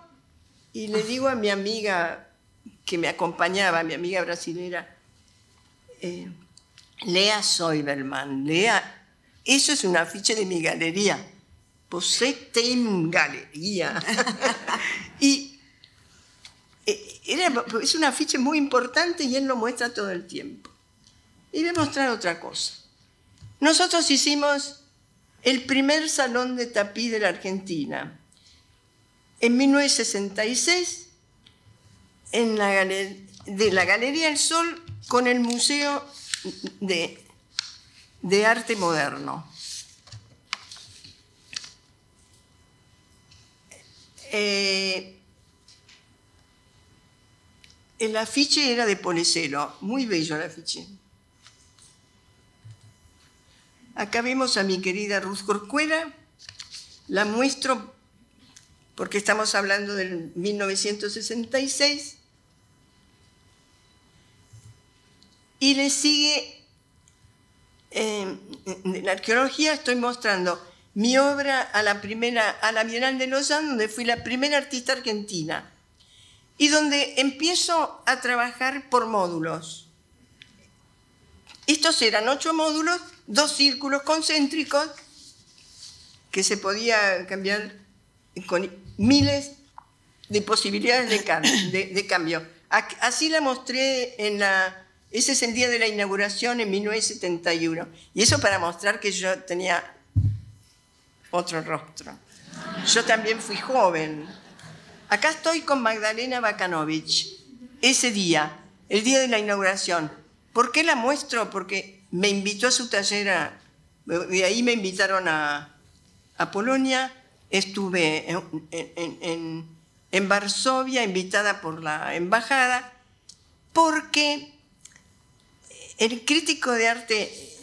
y le digo a mi amiga que me acompañaba, mi amiga brasilera, Lea Soiberman, Lea, eso es un afiche de mi galería. Você tem galería. Y es un afiche muy importante y él lo muestra todo el tiempo. Y voy a mostrar otra cosa. Nosotros hicimos el primer salón de tapiz de la Argentina. En 1966, en de la Galería del Sol, con el Museo de Arte Moderno. El afiche era de Polecelo, muy bello el afiche. Acá vemos a mi querida Ruth Corcuera, la muestro porque estamos hablando del 1966, y le sigue, en la arqueología estoy mostrando mi obra a la Bienal de Lausanne, donde fui la primera artista argentina, y donde empiezo a trabajar por módulos. Estos eran 8 módulos, 2 círculos concéntricos, que se podía cambiar con miles de posibilidades de cambio. Así la mostré ese es el día de la inauguración en 1971. Y eso para mostrar que yo tenía otro rostro. Yo también fui joven. Acá estoy con Magdalena Bakanovich, ese día, el día de la inauguración. ¿Por qué la muestro? Porque me invitó a su taller, de ahí me invitaron a Polonia, estuve en Varsovia, invitada por la embajada, porque el crítico de arte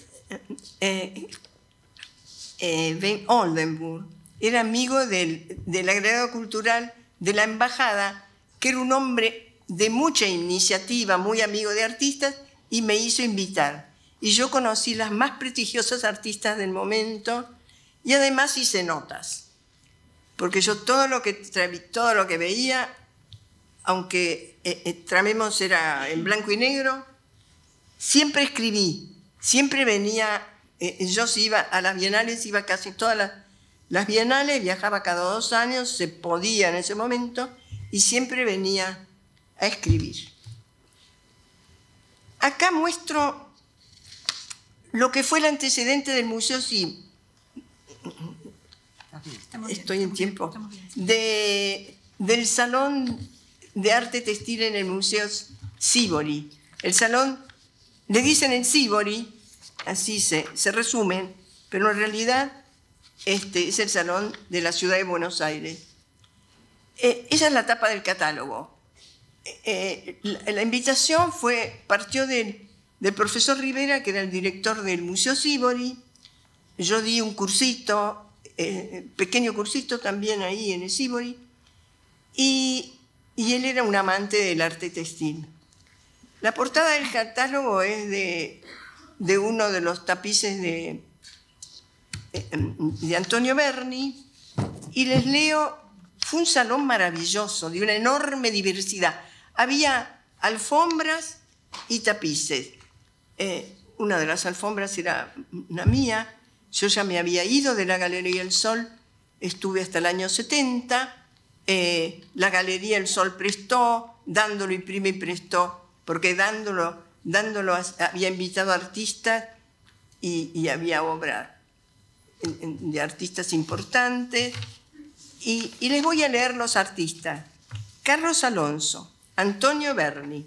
Ben Oldenburg era amigo del agregado cultural de la embajada, que era un hombre de mucha iniciativa, muy amigo de artistas, y me hizo invitar. Y yo conocí las más prestigiosas artistas del momento, y además hice notas, porque yo todo lo que veía, aunque Tramemos era en blanco y negro, siempre escribí, siempre venía, yo si iba a las bienales, iba casi todas las bienales, viajaba cada 2 años, se podía en ese momento, y siempre venía a escribir. Acá muestro lo que fue el antecedente del Museo Sí. Estoy en tiempo. Del Salón de Arte Textil en el Museo Sívori. El salón, le dicen el Sívori, así se resumen, pero en realidad es el Salón de la Ciudad de Buenos Aires. Esa es la tapa del catálogo. La invitación partió del profesor Rivera, que era el director del Museo Sívori. Yo di un cursito, pequeño cursito también ahí en el Sívori, y él era un amante del arte textil. La portada del catálogo es de uno de los tapices de Antonio Berni, y les leo. Fue un salón maravilloso, de una enorme diversidad. Había alfombras y tapices. Una de las alfombras era una mía. Yo ya me había ido de la Galería El Sol, estuve hasta el año 70. La Galería El Sol prestó, Dándolo imprime y prestó, porque Dándolo había invitado a artistas y había obra de artistas importantes. Y les voy a leer los artistas. Carlos Alonso, Antonio Berni,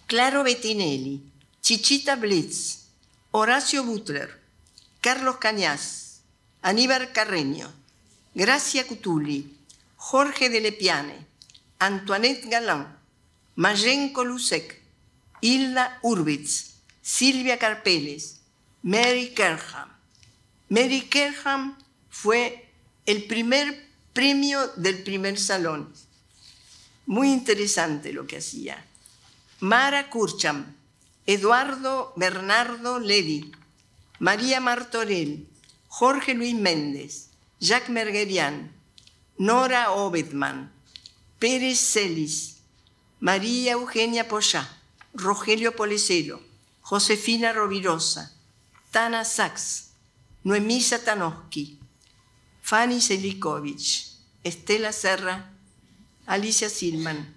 Claro Bettinelli, Chichita Blitz, Horacio Butler, Carlos Cañas, Aníbal Carreño, Gracia Cutuli, Jorge de Lepiane, Antoinette Galán, Mayenko Lusek, Hilda Urbitz, Silvia Carpeles, Mary Kerham. Mary Kerham fue el primer premio del primer salón. Muy interesante lo que hacía. Mara Kurcham, Eduardo Bernardo Levy, María Martorell, Jorge Luis Méndez, Jacques Merguerian, Nora Obedman, Pérez Celis, María Eugenia Poyá, Rogelio Polecero, Josefina Rovirosa, Tana Sachs, Noemí Satanowski, Fanny Selikovic, Estela Serra, Alicia Silman,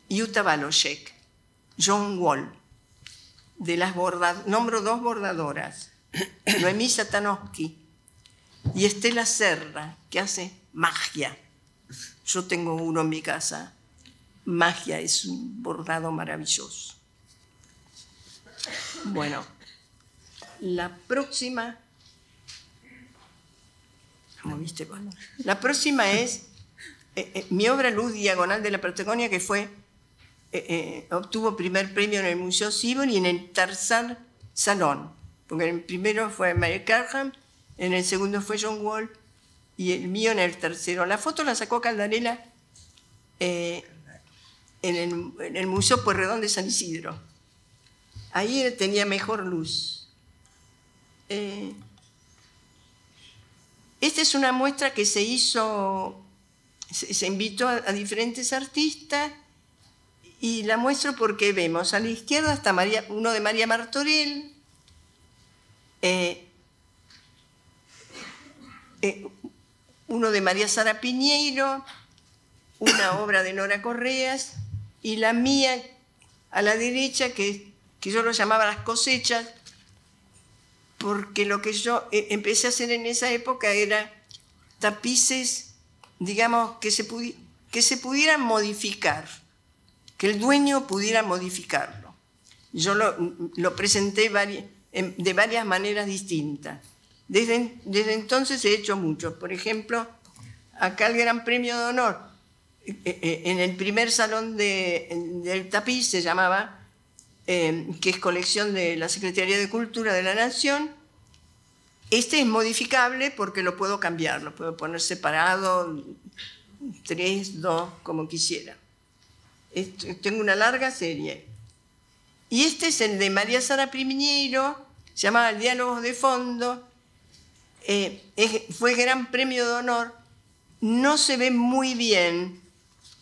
Jutta Baloshek, John Wall. Nombro 2 bordadoras, Noemí Satanowski y Estela Serra, que hace magia. Yo tengo uno en mi casa. Magia es un bordado maravilloso. Bueno, la próxima... La próxima es mi obra Luz Diagonal de la Patagonia, que obtuvo primer premio en el Museo Sibon y en el tercer salón, porque en el primero fue Mary Kerham, en el segundo fue John Wall y el mío en el tercero. La foto la sacó Caldarela en el Museo Pueyrredón de San Isidro. Ahí tenía mejor luz. Esta es una muestra que se hizo, se invitó a diferentes artistas y la muestro porque vemos a la izquierda está uno de María Martorell, uno de María Sara Piñeiro, una obra de Nora Correas y la mía a la derecha que yo lo llamaba Las Cosechas, porque lo que yo empecé a hacer en esa época era tapices, digamos, que se pudieran modificar, que el dueño pudiera modificarlo. Yo lo presenté de varias maneras distintas. Desde entonces he hecho muchos. Por ejemplo, acá el Gran Premio de Honor, en el primer salón del tapiz se llamaba, que es colección de la Secretaría de Cultura de la Nación. Este es modificable porque lo puedo cambiar, lo puedo poner separado, 3, 2, como quisiera. Tengo una larga serie. Y este es el de María Sara Piñeiro, se llamaba Diálogos de Fondo, fue Gran Premio de Honor, no se ve muy bien,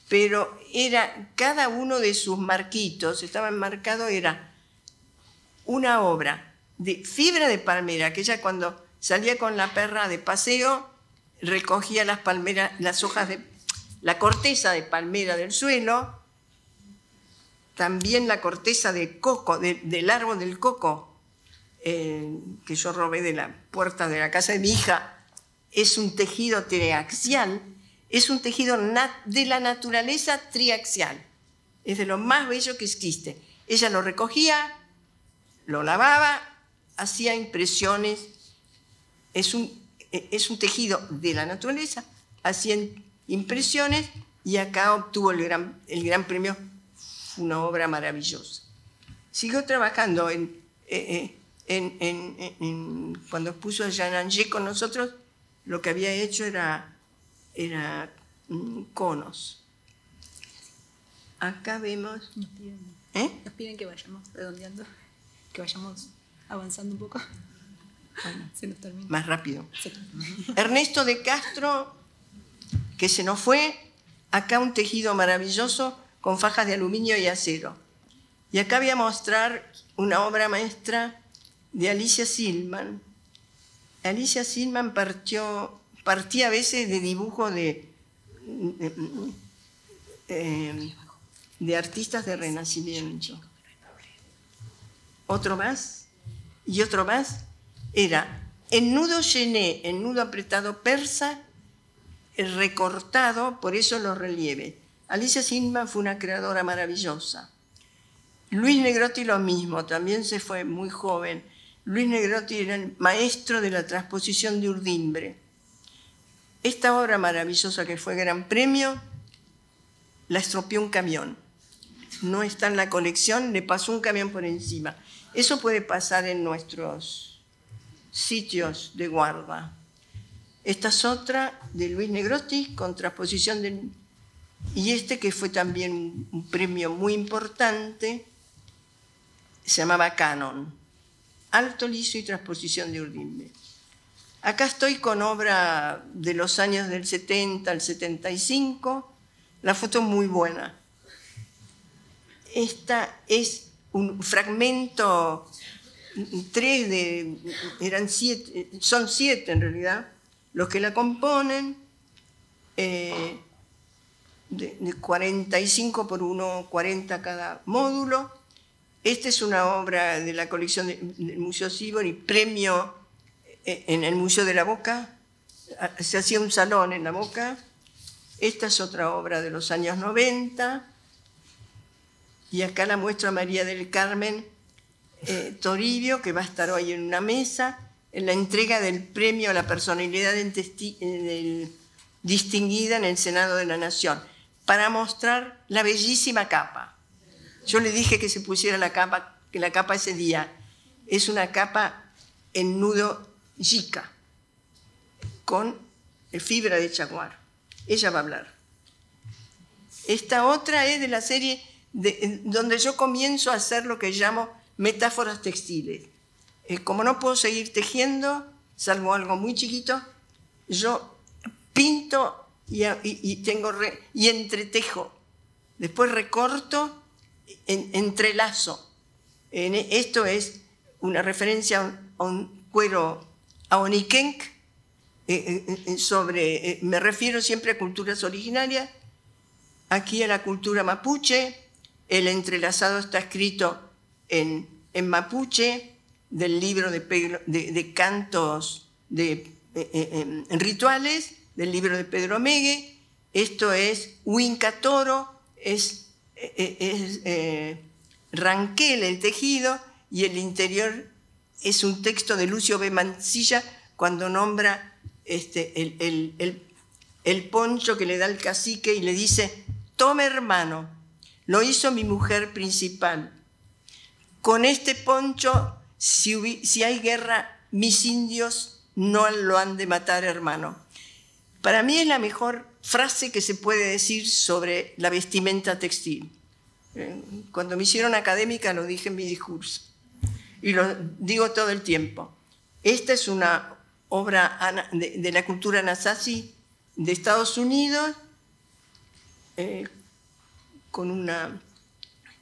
pero era cada uno de sus marquitos, estaba enmarcado, era una obra de fibra de palmera, que ella cuando salía con la perra de paseo recogía las palmeras, las hojas de la corteza de palmera del suelo, también la corteza de coco, del árbol del coco, que yo robé de la puerta de la casa de mi hija, es un tejido triaxial. Es un tejido de la naturaleza triaxial. Es de lo más bello que existe. Ella lo recogía, lo lavaba, hacía impresiones. Es un tejido de la naturaleza, hacía impresiones y acá obtuvo el gran premio. Una obra maravillosa. Siguió trabajando cuando puso a Jean Anger con nosotros, lo que había hecho era conos. Acá vemos... Nos piden que vayamos redondeando, que vayamos avanzando un poco. Bueno, Se nos termina. más rápido. Sí. Ernesto de Castro, que se nos fue. Acá un tejido maravilloso con fajas de aluminio y acero. Y acá voy a mostrar una obra maestra de Alicia Silman. Alicia Silman partía a veces de dibujos de artistas de Renacimiento. Otro más y otro más era en nudo chené, en nudo apretado persa, recortado, por eso los relieves. Alicia Silman fue una creadora maravillosa. Luis Negrotti lo mismo, también se fue muy joven. Luis Negrotti era el maestro de la transposición de urdimbre. Esta obra maravillosa que fue Gran Premio, la estropeó un camión. No está en la colección, le pasó un camión por encima. Eso puede pasar en nuestros sitios de guarda. Esta es otra de Luis Negrotti, con transposición de... Y este que fue también un premio muy importante, se llamaba Canon. Alto liso y transposición de urdimbre. Acá estoy con obra de los años del 70 al 75. La foto muy buena. Esta es un fragmento, son 7 en realidad, los que la componen, de 45 por 1,40 cada módulo. Esta es una obra de la colección del Museo Sívori, premio en el Museo de la Boca. Se hacía un salón en la Boca. Esta es otra obra de los años 90. Y acá la muestra María del Carmen Toribio, que va a estar hoy en una mesa, en la entrega del premio a la personalidad distinguida en el Senado de la Nación, para mostrar la bellísima capa. Yo le dije que se pusiera la capa ese día. Es una capa en nudo yica, con fibra de chaguar. Ella va a hablar. Esta otra es de la serie donde yo comienzo a hacer lo que llamo metáforas textiles. Como no puedo seguir tejiendo, salvo algo muy chiquito, yo pinto y entretejo. Después recorto, entrelazo. Esto es una referencia a un cuero aonikenk, me refiero siempre a culturas originarias, aquí a la cultura mapuche. El entrelazado está escrito en mapuche, del libro de cantos en rituales, del libro de Pedro Megue. Esto es Huincatoro, es Ranquel el tejido, y el interior es un texto de Lucio B. Mancilla cuando nombra el poncho que le da el cacique y le dice: tome, hermano, lo hizo mi mujer principal. Con este poncho, si hay guerra, mis indios no lo han de matar, hermano. Para mí es la mejor frase que se puede decir sobre la vestimenta textil. Cuando me hicieron académica lo dije en mi discurso y lo digo todo el tiempo. Esta es una obra de la cultura Anasazi de Estados Unidos, con una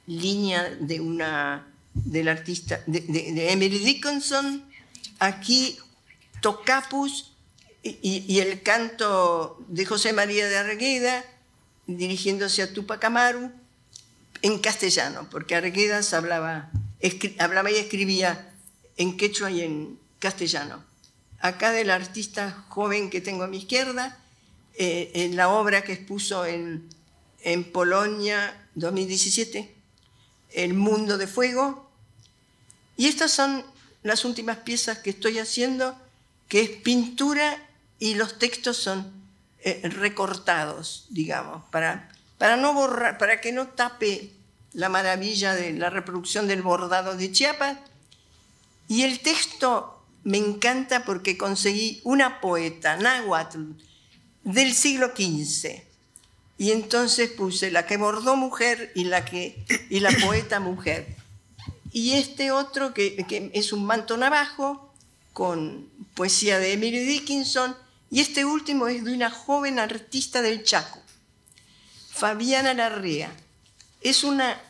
línea del artista de Emily Dickinson. Aquí Tocapus y el canto de José María de Arguedas dirigiéndose a Tupac Amaru en castellano, porque Arguedas hablaba y escribía en quechua y en castellano. Acá del artista joven que tengo a mi izquierda, en la obra que expuso en Polonia 2017, El Mundo de Fuego. Y estas son las últimas piezas que estoy haciendo, que es pintura y los textos son recortados, digamos, para no borrar, para que no tape la maravilla de la reproducción del bordado de Chiapas. Y el texto me encanta porque conseguí una poeta náhuatl del siglo XV. Y entonces puse la que bordó mujer y la poeta mujer. Y este otro que es un manto navajo con poesía de Emily Dickinson, y este último es de una joven artista del Chaco, Fabiana Larrea. Es una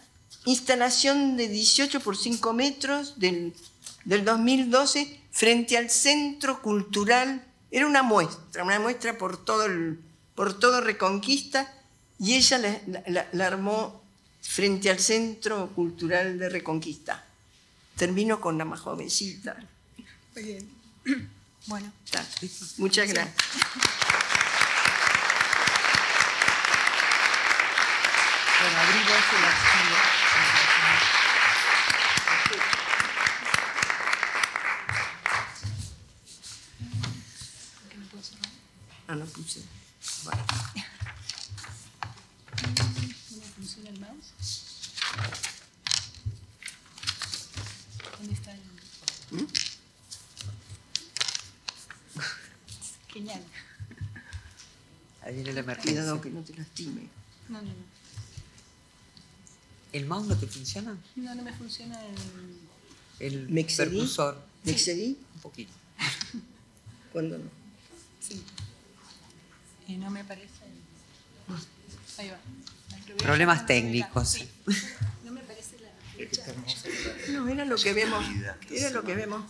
instalación de 18 por 5 metros del 2012 frente al Centro Cultural. Era una muestra por todo Reconquista, y ella la armó frente al Centro Cultural de Reconquista. Termino con la más jovencita. Muy bien. Bueno. Muchas gracias. Bueno, abrí vos el archivo. Ah, no puse. Bueno. ¿No funciona el mouse? ¿Dónde está el...? Genial. Ahí viene la emergencia. Cuidado que no te lastime. No. ¿El mouse no te funciona? No me funciona el... ¿Me excedí? Percursor. ¿Me excedí? Un poquito. ¿Cuándo no? Sí. No me aparece... Ahí va. Problemas técnicos. Sí. No me aparece la fecha. No, era lo que habíamos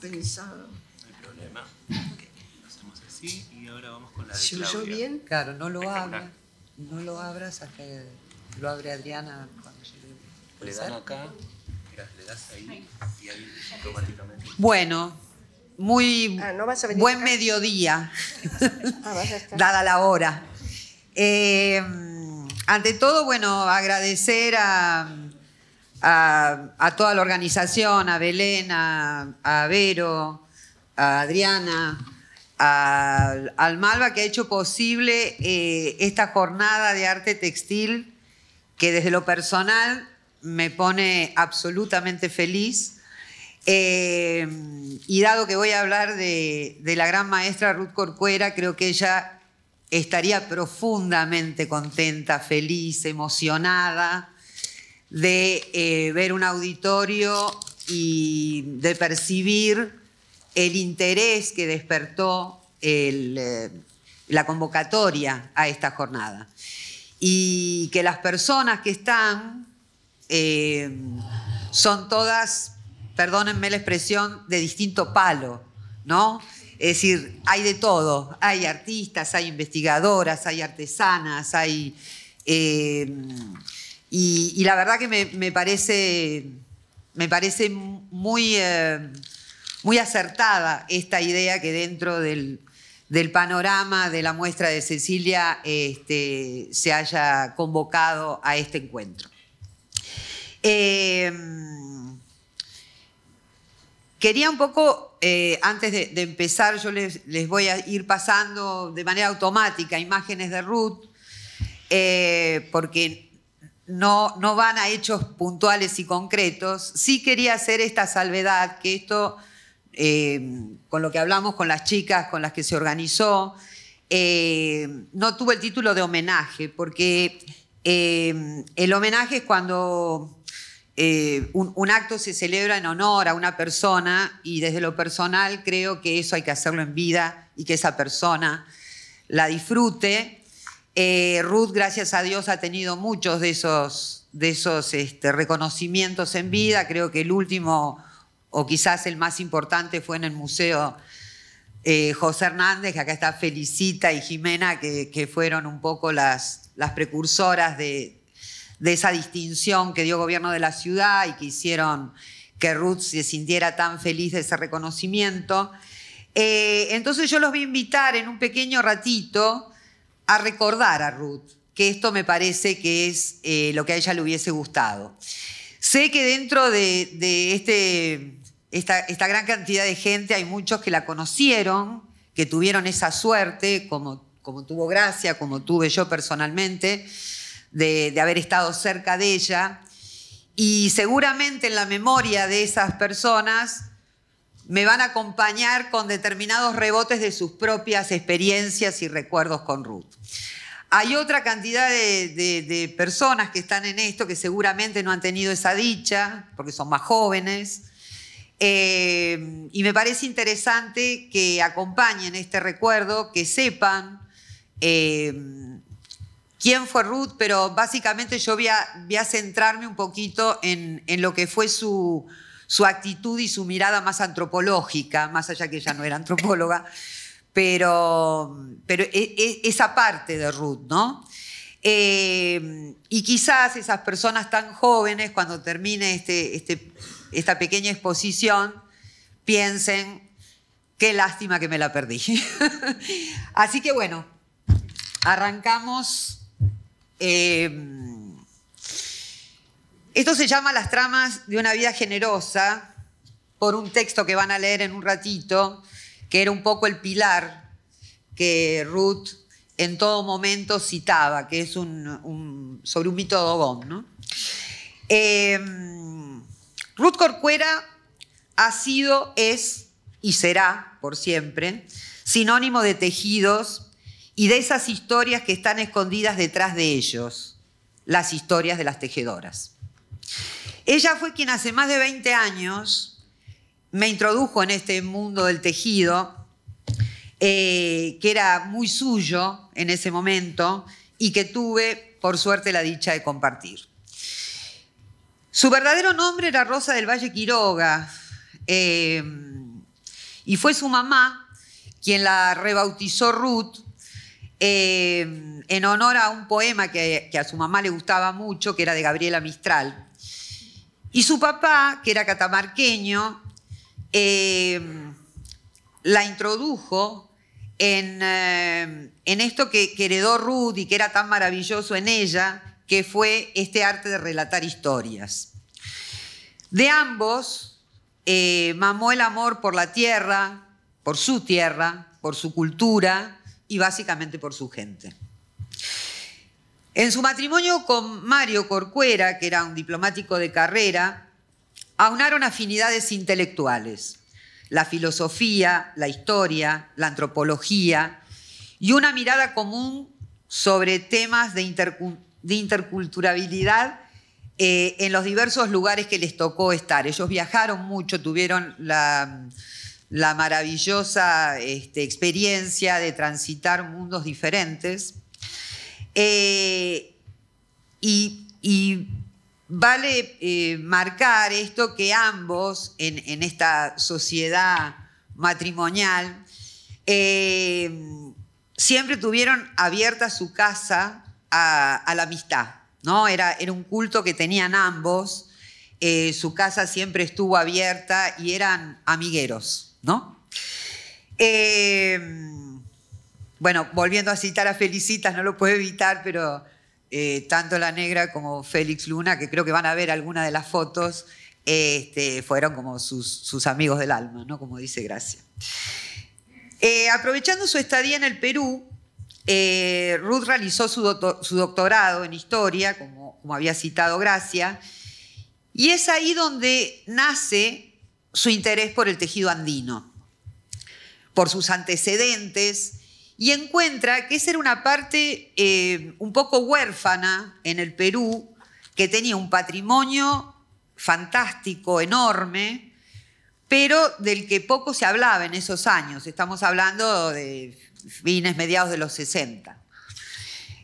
pensado. No hay problema. Hacemos así y ahora vamos con la de ¿Se Claudia. oyó bien? Claro, no lo abras. No lo abras hasta que lo abre Adriana cuando llegue. Le dan acá, mirá, le das ahí y ahí automáticamente. Bueno, muy ¿no vas a venir buen acá? mediodía, Vas a estar. dada la hora. Ante todo, bueno, agradecer a toda la organización, a Belén, a Vero, a Adriana, al Malva, que ha hecho posible esta jornada de arte textil, que desde lo personal me pone absolutamente feliz. Y dado que voy a hablar de la gran maestra Ruth Corcuera, creo que ella estaría profundamente contenta, feliz, emocionada de ver un auditorio y de percibir el interés que despertó la convocatoria a esta jornada. Y que las personas que están son todas, perdónenme la expresión, de distinto palo, ¿no? Es decir, hay de todo, hay artistas, hay investigadoras, hay artesanas, hay... y la verdad que me parece muy, muy acertada esta idea que dentro del panorama de la muestra de Cecilia se haya convocado a este encuentro. Quería un poco, antes de empezar, yo les voy a ir pasando de manera automática imágenes de Ruth, porque no van a hechos puntuales y concretos. Sí quería hacer esta salvedad, que esto, con lo que hablamos con las chicas con las que se organizó, no tuvo el título de homenaje, porque el homenaje es cuando... un acto se celebra en honor a una persona, y desde lo personal creo que eso hay que hacerlo en vida y que esa persona la disfrute. Ruth, gracias a Dios, ha tenido muchos de esos reconocimientos en vida. Creo que el último, o quizás el más importante, fue en el Museo José Hernández, que acá está Felicita y Jimena, que fueron un poco las precursoras de esa distinción que dio el gobierno de la ciudad y que hicieron que Ruth se sintiera tan feliz de ese reconocimiento. Entonces yo los voy a invitar en un pequeño ratito a recordar a Ruth, que esto me parece que es lo que a ella le hubiese gustado. Sé que dentro de esta gran cantidad de gente hay muchos que la conocieron, que tuvieron esa suerte, como tuvo Gracia, como tuve yo personalmente, de haber estado cerca de ella, y seguramente en la memoria de esas personas me van a acompañar con determinados rebotes de sus propias experiencias y recuerdos con Ruth. Hay otra cantidad de personas que están en esto que seguramente no han tenido esa dicha, porque son más jóvenes, Y me parece interesante que acompañen este recuerdo, que sepan quién fue Ruth, pero básicamente yo voy a centrarme un poquito en lo que fue su actitud y su mirada más antropológica, más allá que ella no era antropóloga, pero esa parte de Ruth, ¿no? Y quizás esas personas tan jóvenes, cuando termine esta pequeña exposición, piensen, qué lástima que me la perdí. Así que bueno, arrancamos. Esto se llama Las tramas de una vida generosa, por un texto que van a leer en un ratito, que era un poco el pilar que Ruth en todo momento citaba, que es sobre un mito de Dogón, ¿no? Ruth Corcuera ha sido, es y será por siempre sinónimo de tejidos y de esas historias que están escondidas detrás de ellos, las historias de las tejedoras. Ella fue quien hace más de 20 años me introdujo en este mundo del tejido, que era muy suyo en ese momento y que tuve, por suerte, la dicha de compartir. Su verdadero nombre era Rosa del Valle Quiroga, y fue su mamá quien la rebautizó Ruth en honor a un poema que a su mamá le gustaba mucho, que era de Gabriela Mistral. Y su papá, que era catamarqueño, la introdujo en esto que heredó Ruth y que era tan maravilloso en ella, que fue este arte de relatar historias. De ambos mamó el amor por la tierra, por su cultura y básicamente por su gente. En su matrimonio con Mario Corcuera, que era un diplomático de carrera, aunaron afinidades intelectuales, la filosofía, la historia, la antropología y una mirada común sobre temas de interculturalidad en los diversos lugares que les tocó estar. Ellos viajaron mucho, tuvieron la maravillosa experiencia de transitar mundos diferentes. Y vale marcar esto, que ambos en esta sociedad matrimonial siempre tuvieron abierta su casa a la amistad, ¿no? Era un culto que tenían ambos, su casa siempre estuvo abierta y eran amigueros, ¿no? Bueno, volviendo a citar a Felicitas, no lo puedo evitar, pero tanto la Negra como Félix Luna, que creo que van a ver alguna de las fotos, fueron como sus amigos del alma, ¿no? Como dice Gracia. Aprovechando su estadía en el Perú, Ruth realizó su doctorado en historia, como había citado Gracia, y es ahí donde nace su interés por el tejido andino, por sus antecedentes, y encuentra que esa era una parte un poco huérfana en el Perú, que tenía un patrimonio fantástico, enorme, pero del que poco se hablaba en esos años. Estamos hablando de fines, mediados de los 60.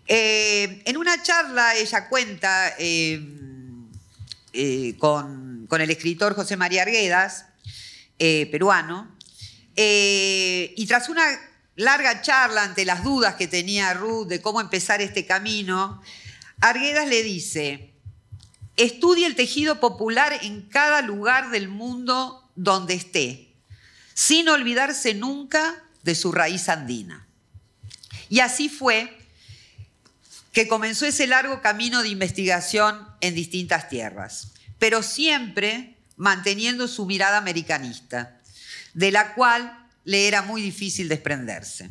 En una charla ella cuenta con el escritor José María Arguedas, peruano, y tras una larga charla ante las dudas que tenía Ruth de cómo empezar este camino, Arguedas le dice: estudie el tejido popular en cada lugar del mundo donde esté, sin olvidarse nunca de su raíz andina. Y así fue que comenzó ese largo camino de investigación en distintas tierras, pero siempre manteniendo su mirada americanista, de la cual le era muy difícil desprenderse.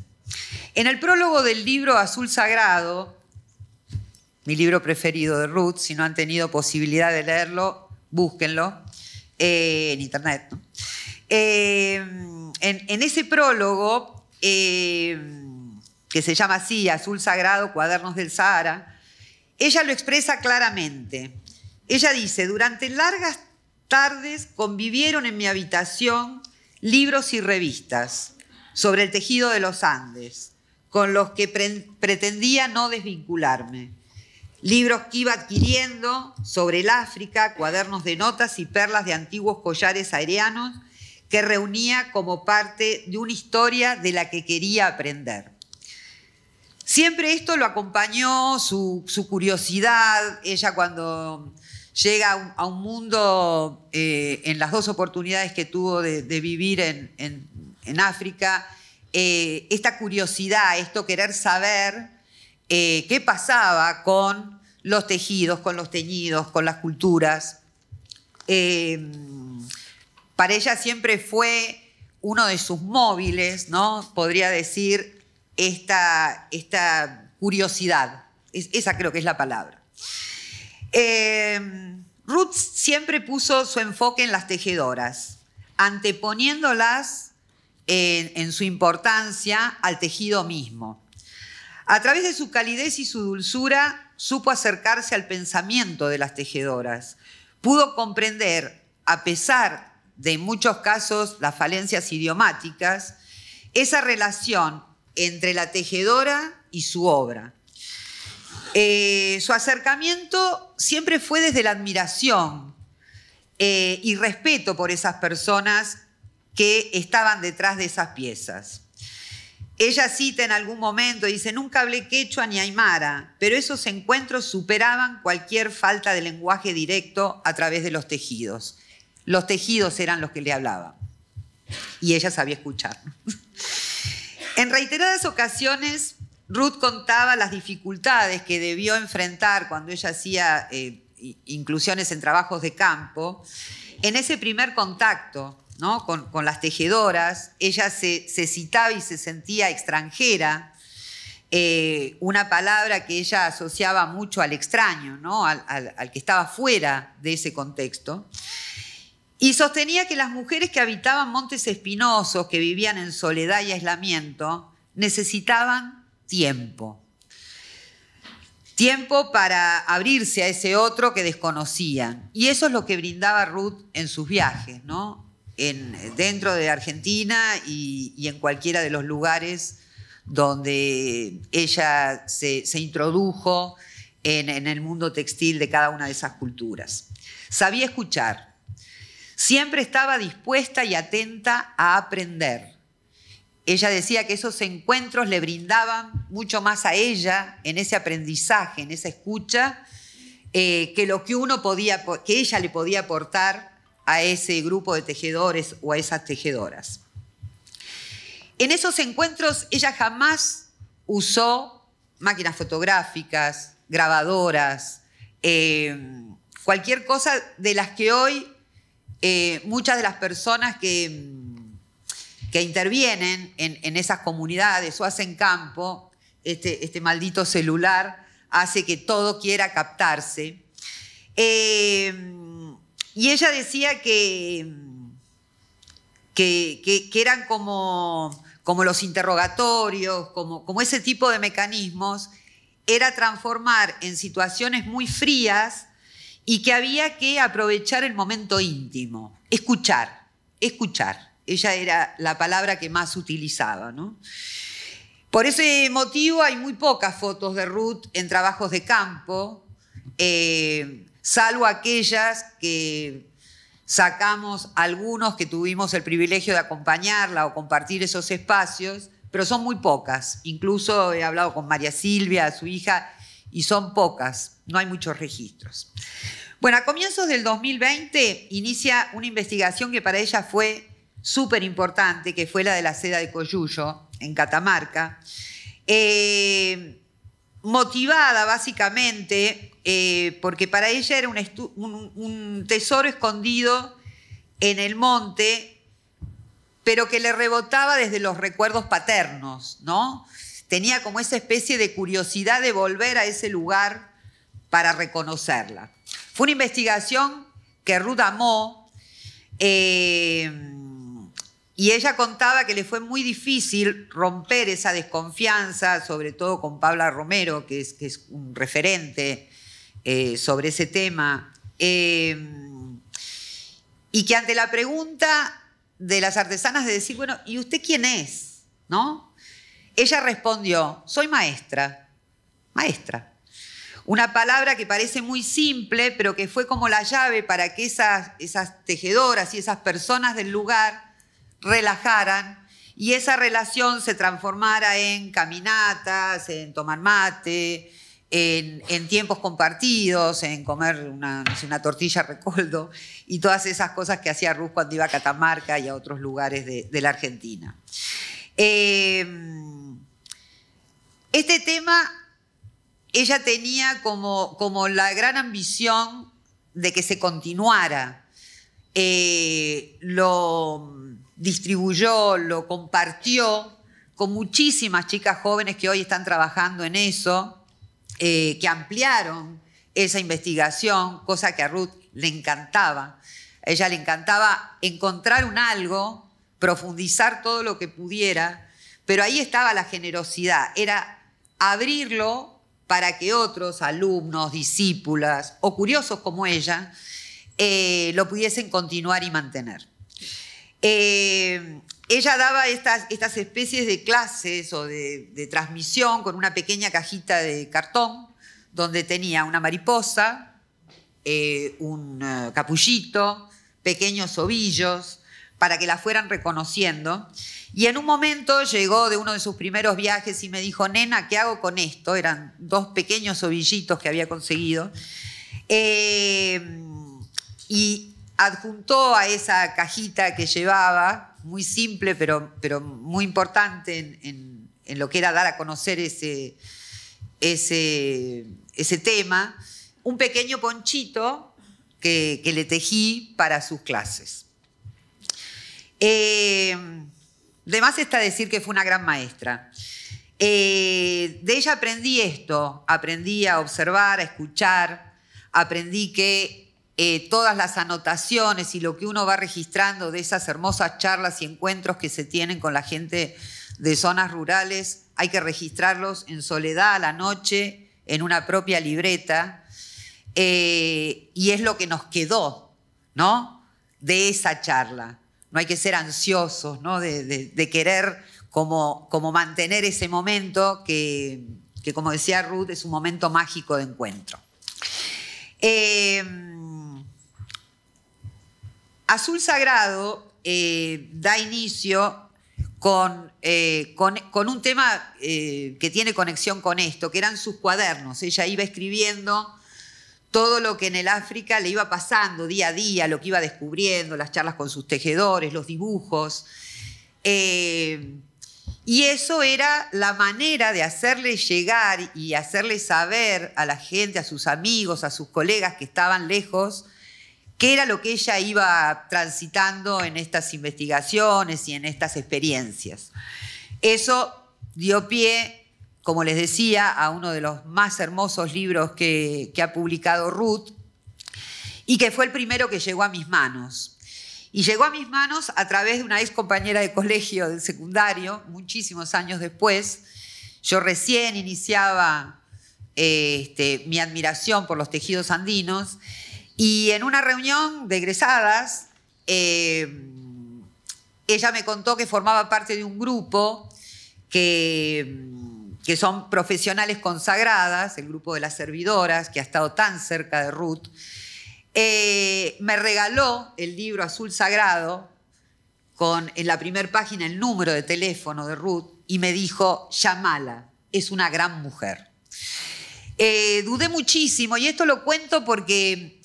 En el prólogo del libro Azul Sagrado, mi libro preferido de Ruth, si no han tenido posibilidad de leerlo, búsquenlo en internet, ¿no? En ese prólogo, que se llama así, Azul Sagrado, Cuadernos del Sahara, ella lo expresa claramente. Ella dice: durante largas tardes convivieron en mi habitación libros y revistas sobre el tejido de los Andes, con los que pretendía no desvincularme. Libros que iba adquiriendo sobre el África, cuadernos de notas y perlas de antiguos collares aéreanos que reunía como parte de una historia de la que quería aprender. Siempre esto lo acompañó su curiosidad. Ella, cuando llega a un mundo, en las dos oportunidades que tuvo de vivir en África, esta curiosidad, esto querer saber qué pasaba con los tejidos, con los teñidos, con las culturas. Para ella siempre fue uno de sus móviles, ¿no? Podría decir, esta curiosidad. Esa creo que es la palabra. Ruth siempre puso su enfoque en las tejedoras, anteponiéndolas en su importancia al tejido mismo. A través de su calidez y su dulzura, supo acercarse al pensamiento de las tejedoras. Pudo comprender, a pesar de en muchos casos las falencias idiomáticas, esa relación entre la tejedora y su obra. Su acercamiento siempre fue desde la admiración y respeto por esas personas que estaban detrás de esas piezas. Ella cita en algún momento, dice: nunca hablé quechua ni aymara, pero esos encuentros superaban cualquier falta de lenguaje directo a través de los tejidos. Los tejidos eran los que le hablaban y ella sabía escuchar. En reiteradas ocasiones, Ruth contaba las dificultades que debió enfrentar cuando ella hacía inclusiones en trabajos de campo. En ese primer contacto, ¿no?, con las tejedoras, ella se citaba y se sentía extranjera, una palabra que ella asociaba mucho al extraño, ¿no?, al que estaba fuera de ese contexto. Y sostenía que las mujeres que habitaban montes espinosos, que vivían en soledad y aislamiento, necesitaban tiempo. Tiempo para abrirse a ese otro que desconocían. Y eso es lo que brindaba Ruth en sus viajes, ¿no?, dentro de Argentina y en cualquiera de los lugares donde ella se introdujo en el mundo textil de cada una de esas culturas. Sabía escuchar. Siempre estaba dispuesta y atenta a aprender. Ella decía que esos encuentros le brindaban mucho más a ella en ese aprendizaje, en esa escucha, que lo que que ella le podía aportar a ese grupo de tejedores o a esas tejedoras. En esos encuentros ella jamás usó máquinas fotográficas, grabadoras, cualquier cosa de las que hoy muchas de las personas que intervienen en esas comunidades o hacen campo, este maldito celular hace que todo quiera captarse. Y ella decía que eran como los interrogatorios, como ese tipo de mecanismos, era transformar en situaciones muy frías y que había que aprovechar el momento íntimo, escuchar. Ella era la palabra que más utilizaba, ¿no? Por ese motivo hay muy pocas fotos de Ruth en trabajos de campo, salvo aquellas que sacamos algunos que tuvimos el privilegio de acompañarla o compartir esos espacios, pero son muy pocas. Incluso he hablado con María Silvia, su hija, y son pocas, no hay muchos registros. Bueno, a comienzos del 2020 inicia una investigación que para ella fue súper importante, que fue la de la seda de Coyuyo, en Catamarca, motivada básicamente porque para ella era un tesoro escondido en el monte, pero que le rebotaba desde los recuerdos paternos, ¿no? Tenía como esa especie de curiosidad de volver a ese lugar para reconocerla. Fue una investigación que Ruth amó, y ella contaba que le fue muy difícil romper esa desconfianza, sobre todo con Paula Romero, que es un referente sobre ese tema. Y y que ante la pregunta de las artesanas de decir, bueno, ¿y usted quién es? ¿No? Ella respondió, soy maestra. Maestra. Una palabra que parece muy simple, pero que fue como la llave para que esas tejedoras y esas personas del lugar relajaran y esa relación se transformara en caminatas, en tomar mate, en tiempos compartidos, en comer una tortilla recoldo y todas esas cosas que hacía Ruth cuando iba a Catamarca y a otros lugares de la Argentina. Este tema ella tenía como la gran ambición de que se continuara. Lo distribuyó, lo compartió con muchísimas chicas jóvenes que hoy están trabajando en eso, que ampliaron esa investigación, cosa que a Ruth le encantaba. A ella le encantaba encontrar un algo, profundizar todo lo que pudiera, pero ahí estaba la generosidad, era abrirlo para que otros alumnos, discípulas o curiosos como ella lo pudiesen continuar y mantener. Ella daba estas especies de clases o de transmisión con una pequeña cajita de cartón donde tenía una mariposa, un capullito, pequeños ovillos, para que la fueran reconociendo. Y en un momento llegó de uno de sus primeros viajes y me dijo, nena, ¿qué hago con esto? Eran 2 pequeños ovillitos que había conseguido. Y adjuntó a esa cajita que llevaba, muy simple pero muy importante en lo que era dar a conocer ese tema, un pequeño ponchito que le tejí para sus clases. De más está decir que fue una gran maestra. De ella aprendí esto, aprendí a observar, a escuchar, aprendí que todas las anotaciones y lo que uno va registrando de esas hermosas charlas y encuentros que se tienen con la gente de zonas rurales, hay que registrarlos en soledad a la noche, en una propia libreta, y es lo que nos quedó, ¿no?, de esa charla. No hay que ser ansiosos, ¿no?, de querer como mantener ese momento que, como decía Ruth, es un momento mágico de encuentro. Azul Sagrado da inicio con un tema que tiene conexión con esto, que eran sus cuadernos. Ella iba escribiendo todo lo que en el África le iba pasando día a día, lo que iba descubriendo, las charlas con sus tejedores, los dibujos. Y eso era la manera de hacerle llegar y hacerle saber a la gente, a sus amigos, a sus colegas que estaban lejos, qué era lo que ella iba transitando en estas investigaciones y en estas experiencias. Eso dio pie, como les decía, a uno de los más hermosos libros que ha publicado Ruth y que fue el primero que llegó a mis manos. Y llegó a mis manos a través de una ex compañera de colegio del secundario, muchísimos años después. Yo recién iniciaba mi admiración por los tejidos andinos y en una reunión de egresadas, ella me contó que formaba parte de un grupo que son profesionales consagradas, el grupo de las servidoras, que ha estado tan cerca de Ruth. Me regaló el libro Azul Sagrado con en la primera página el número de teléfono de Ruth y me dijo, llámala, es una gran mujer. Dudé muchísimo y esto lo cuento porque,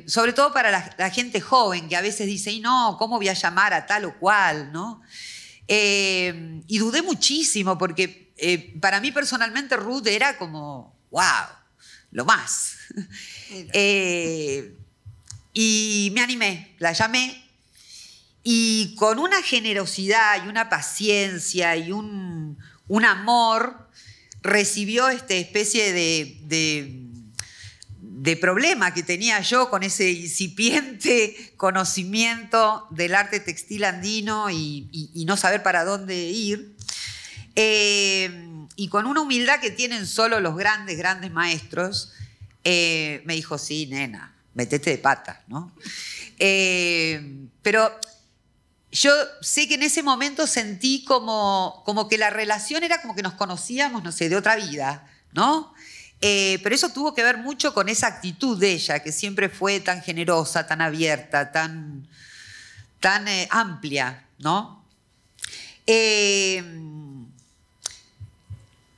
sobre todo para la gente joven que a veces dice, y no, ¿cómo voy a llamar a tal o cual? ¿No? Y dudé muchísimo porque para mí personalmente Ruth era como, wow, lo más. Y me animé, la llamé y con una generosidad y una paciencia y un amor recibió esta especie de problema que tenía yo con ese incipiente conocimiento del arte textil andino y no saber para dónde ir. Y con una humildad que tienen solo los grandes maestros, me dijo, sí, nena, metete de pata, ¿no? Pero yo sé que en ese momento sentí como que la relación era como que nos conocíamos, no sé, de otra vida, ¿no? Pero eso tuvo que ver mucho con esa actitud de ella, que siempre fue tan generosa, tan abierta, tan amplia, ¿no?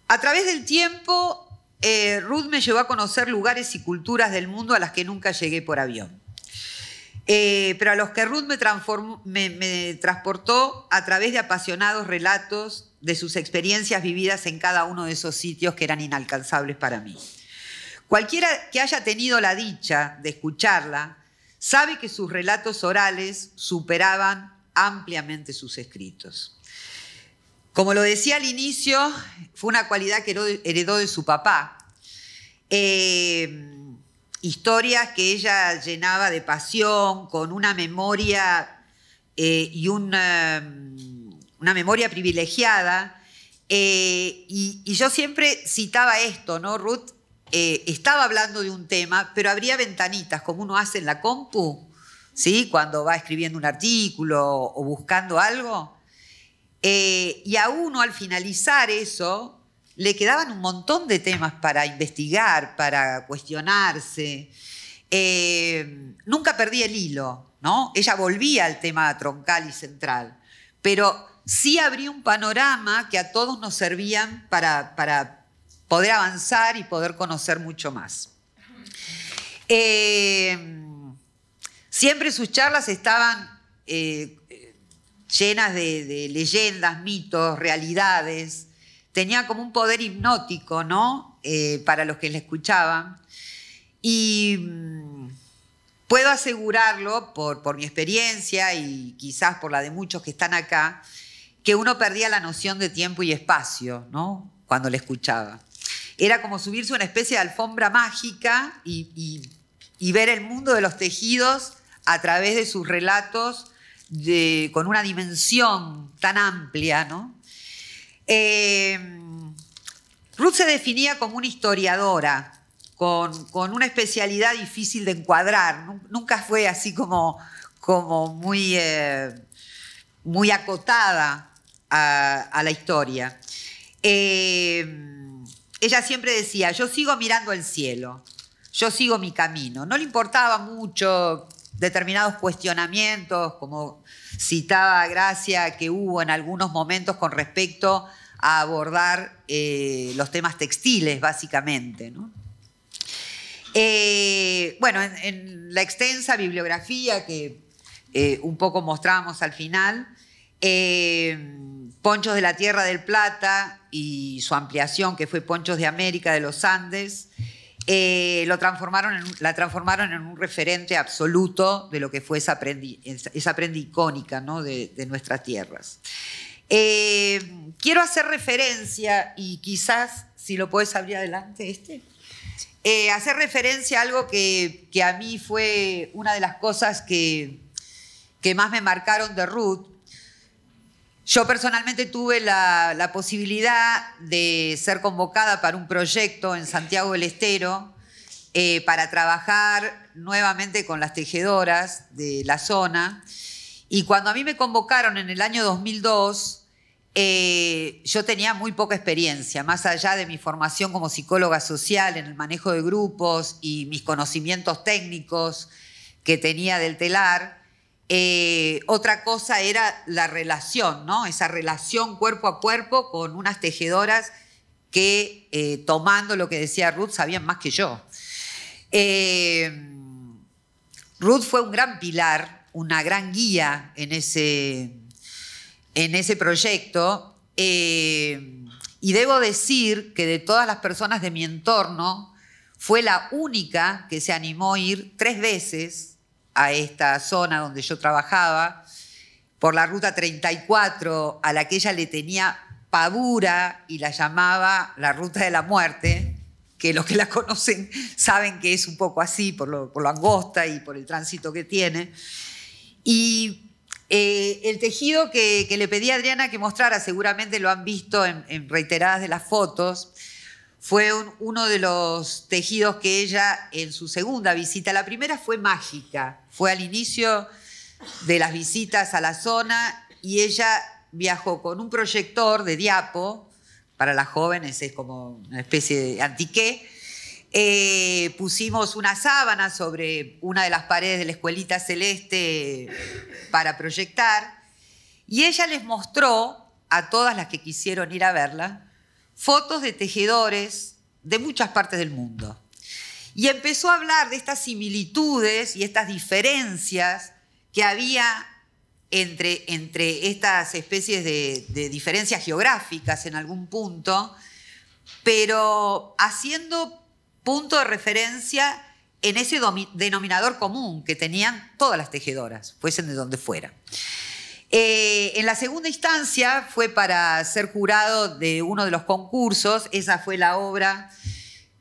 A través del tiempo, Ruth me llevó a conocer lugares y culturas del mundo a las que nunca llegué por avión. Pero a los que Ruth me transportó a través de apasionados relatos de sus experiencias vividas en cada uno de esos sitios que eran inalcanzables para mí. Cualquiera que haya tenido la dicha de escucharla sabe que sus relatos orales superaban ampliamente sus escritos. Como lo decía al inicio, fue una cualidad que heredó de su papá. Historias que ella llenaba de pasión, con una memoria y una memoria privilegiada. Y yo siempre citaba esto, ¿no? Ruth estaba hablando de un tema, pero abría ventanitas, como uno hace en la compu, ¿sí? Cuando va escribiendo un artículo o buscando algo. Y a uno, al finalizar eso, le quedaban un montón de temas para investigar, para cuestionarse. Nunca perdí el hilo, ¿no? Ella volvía al tema troncal y central, pero sí abría un panorama que a todos nos servían para poder avanzar y poder conocer mucho más. Siempre sus charlas estaban llenas de leyendas, mitos, realidades. Tenía como un poder hipnótico, ¿no? Para los que la escuchaban. Y puedo asegurarlo por mi experiencia y quizás por la de muchos que están acá, que uno perdía la noción de tiempo y espacio, ¿no? Cuando la escuchaba. Era como subirse a una especie de alfombra mágica y ver el mundo de los tejidos a través de sus relatos con una dimensión tan amplia, ¿no? Ruth se definía como una historiadora, con una especialidad difícil de encuadrar. Nunca fue así como muy acotada a la historia. Ella siempre decía, yo sigo mirando el cielo, yo sigo mi camino. No le importaba mucho determinados cuestionamientos, como citaba Gracia, que hubo en algunos momentos con respecto a abordar los temas textiles, básicamente, ¿no? Bueno, en la extensa bibliografía que un poco mostramos al final, Ponchos de la Tierra del Plata y su ampliación, que fue Ponchos de América de los Andes, la transformaron en un referente absoluto de lo que fue esa prenda icónica, ¿no? de nuestras tierras. Quiero hacer referencia, y quizás, si lo puedes abrir adelante, hacer referencia a algo que a mí fue una de las cosas que más me marcaron de Ruth. Yo personalmente tuve la posibilidad de ser convocada para un proyecto en Santiago del Estero para trabajar nuevamente con las tejedoras de la zona. Y cuando a mí me convocaron en el año 2002, yo tenía muy poca experiencia, más allá de mi formación como psicóloga social en el manejo de grupos y mis conocimientos técnicos que tenía del telar. Otra cosa era la relación, ¿no? Esa relación cuerpo a cuerpo con unas tejedoras que, tomando lo que decía Ruth, sabían más que yo. Ruth fue un gran pilar, una gran guía en ese proyecto, y debo decir que de todas las personas de mi entorno fue la única que se animó a ir 3 veces a esta zona donde yo trabajaba, por la ruta 34, a la que ella le tenía pavura y la llamaba la ruta de la muerte, que los que la conocen saben que es un poco así, por lo angosta y por el tránsito que tiene. Y el tejido que le pedí a Adriana que mostrara, seguramente lo han visto en reiteradas de las fotos, fue uno de los tejidos que ella, en su segunda visita, la primera fue mágica, fue al inicio de las visitas a la zona y ella viajó con un proyector de diapo, para las jóvenes es como una especie de antiqué. Pusimos una sábana sobre una de las paredes de la escuelita celeste para proyectar y ella les mostró a todas las que quisieron ir a verla fotos de tejedores de muchas partes del mundo. Y empezó a hablar de estas similitudes y estas diferencias que había entre estas especies de diferencias geográficas en algún punto, pero haciendo punto de referencia en ese denominador común que tenían todas las tejedoras, fuesen de donde fuera. En la segunda instancia fue para ser jurado de uno de los concursos. Esa fue la obra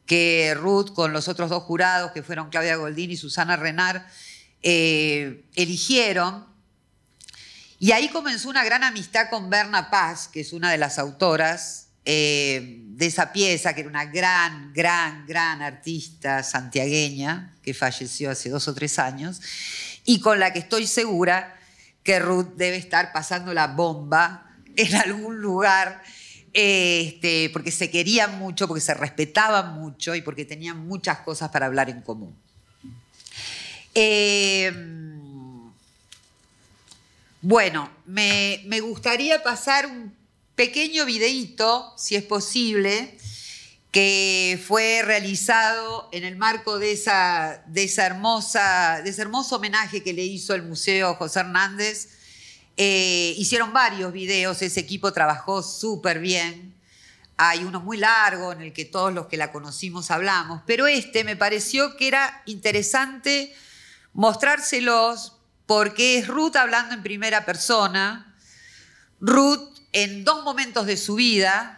que Ruth, con los otros dos jurados, que fueron Claudia Goldín y Susana Renard, eligieron. Y ahí comenzó una gran amistad con Berna Paz, que es una de las autoras de esa pieza, que era una gran artista santiagueña, que falleció hace 2 o 3 años, y con la que estoy segura que Ruth debe estar pasando la bomba en algún lugar, porque se querían mucho, porque se respetaban mucho y porque tenían muchas cosas para hablar en común. Bueno, me gustaría pasar un pequeño videíto, si es posible, que fue realizado en el marco de ese hermoso homenaje que le hizo el Museo José Hernández. Hicieron varios videos, ese equipo trabajó súper bien. Hay uno muy largo en el que todos los que la conocimos hablamos, pero me pareció que era interesante mostrárselos porque es Ruth hablando en primera persona. Ruth en 2 momentos de su vida.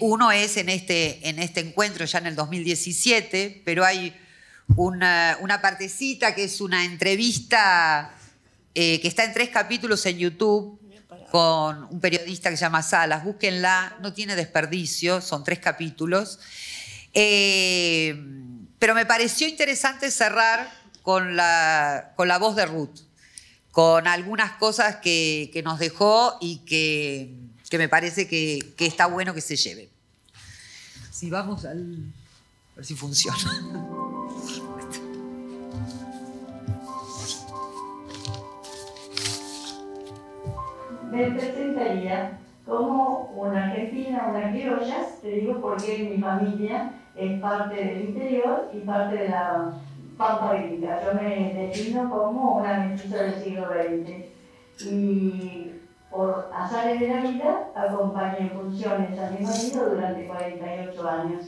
Uno es en este encuentro ya en el 2017, pero hay una partecita que es una entrevista que está en 3 capítulos en YouTube con un periodista que se llama Salas. Búsquenla, no tiene desperdicio, son 3 capítulos. Pero me pareció interesante cerrar con la voz de Ruth, con algunas cosas que nos dejó y que me parece que está bueno que se lleve. Si vamos a ver si funciona. Me presentaría como una argentina, una criolla, te digo porque mi familia es parte del interior y parte de la Pampa Bíblica. Yo me defino como una mestiza del siglo XX. Y por azares de la vida, acompañé en funciones a mi marido durante 48 años.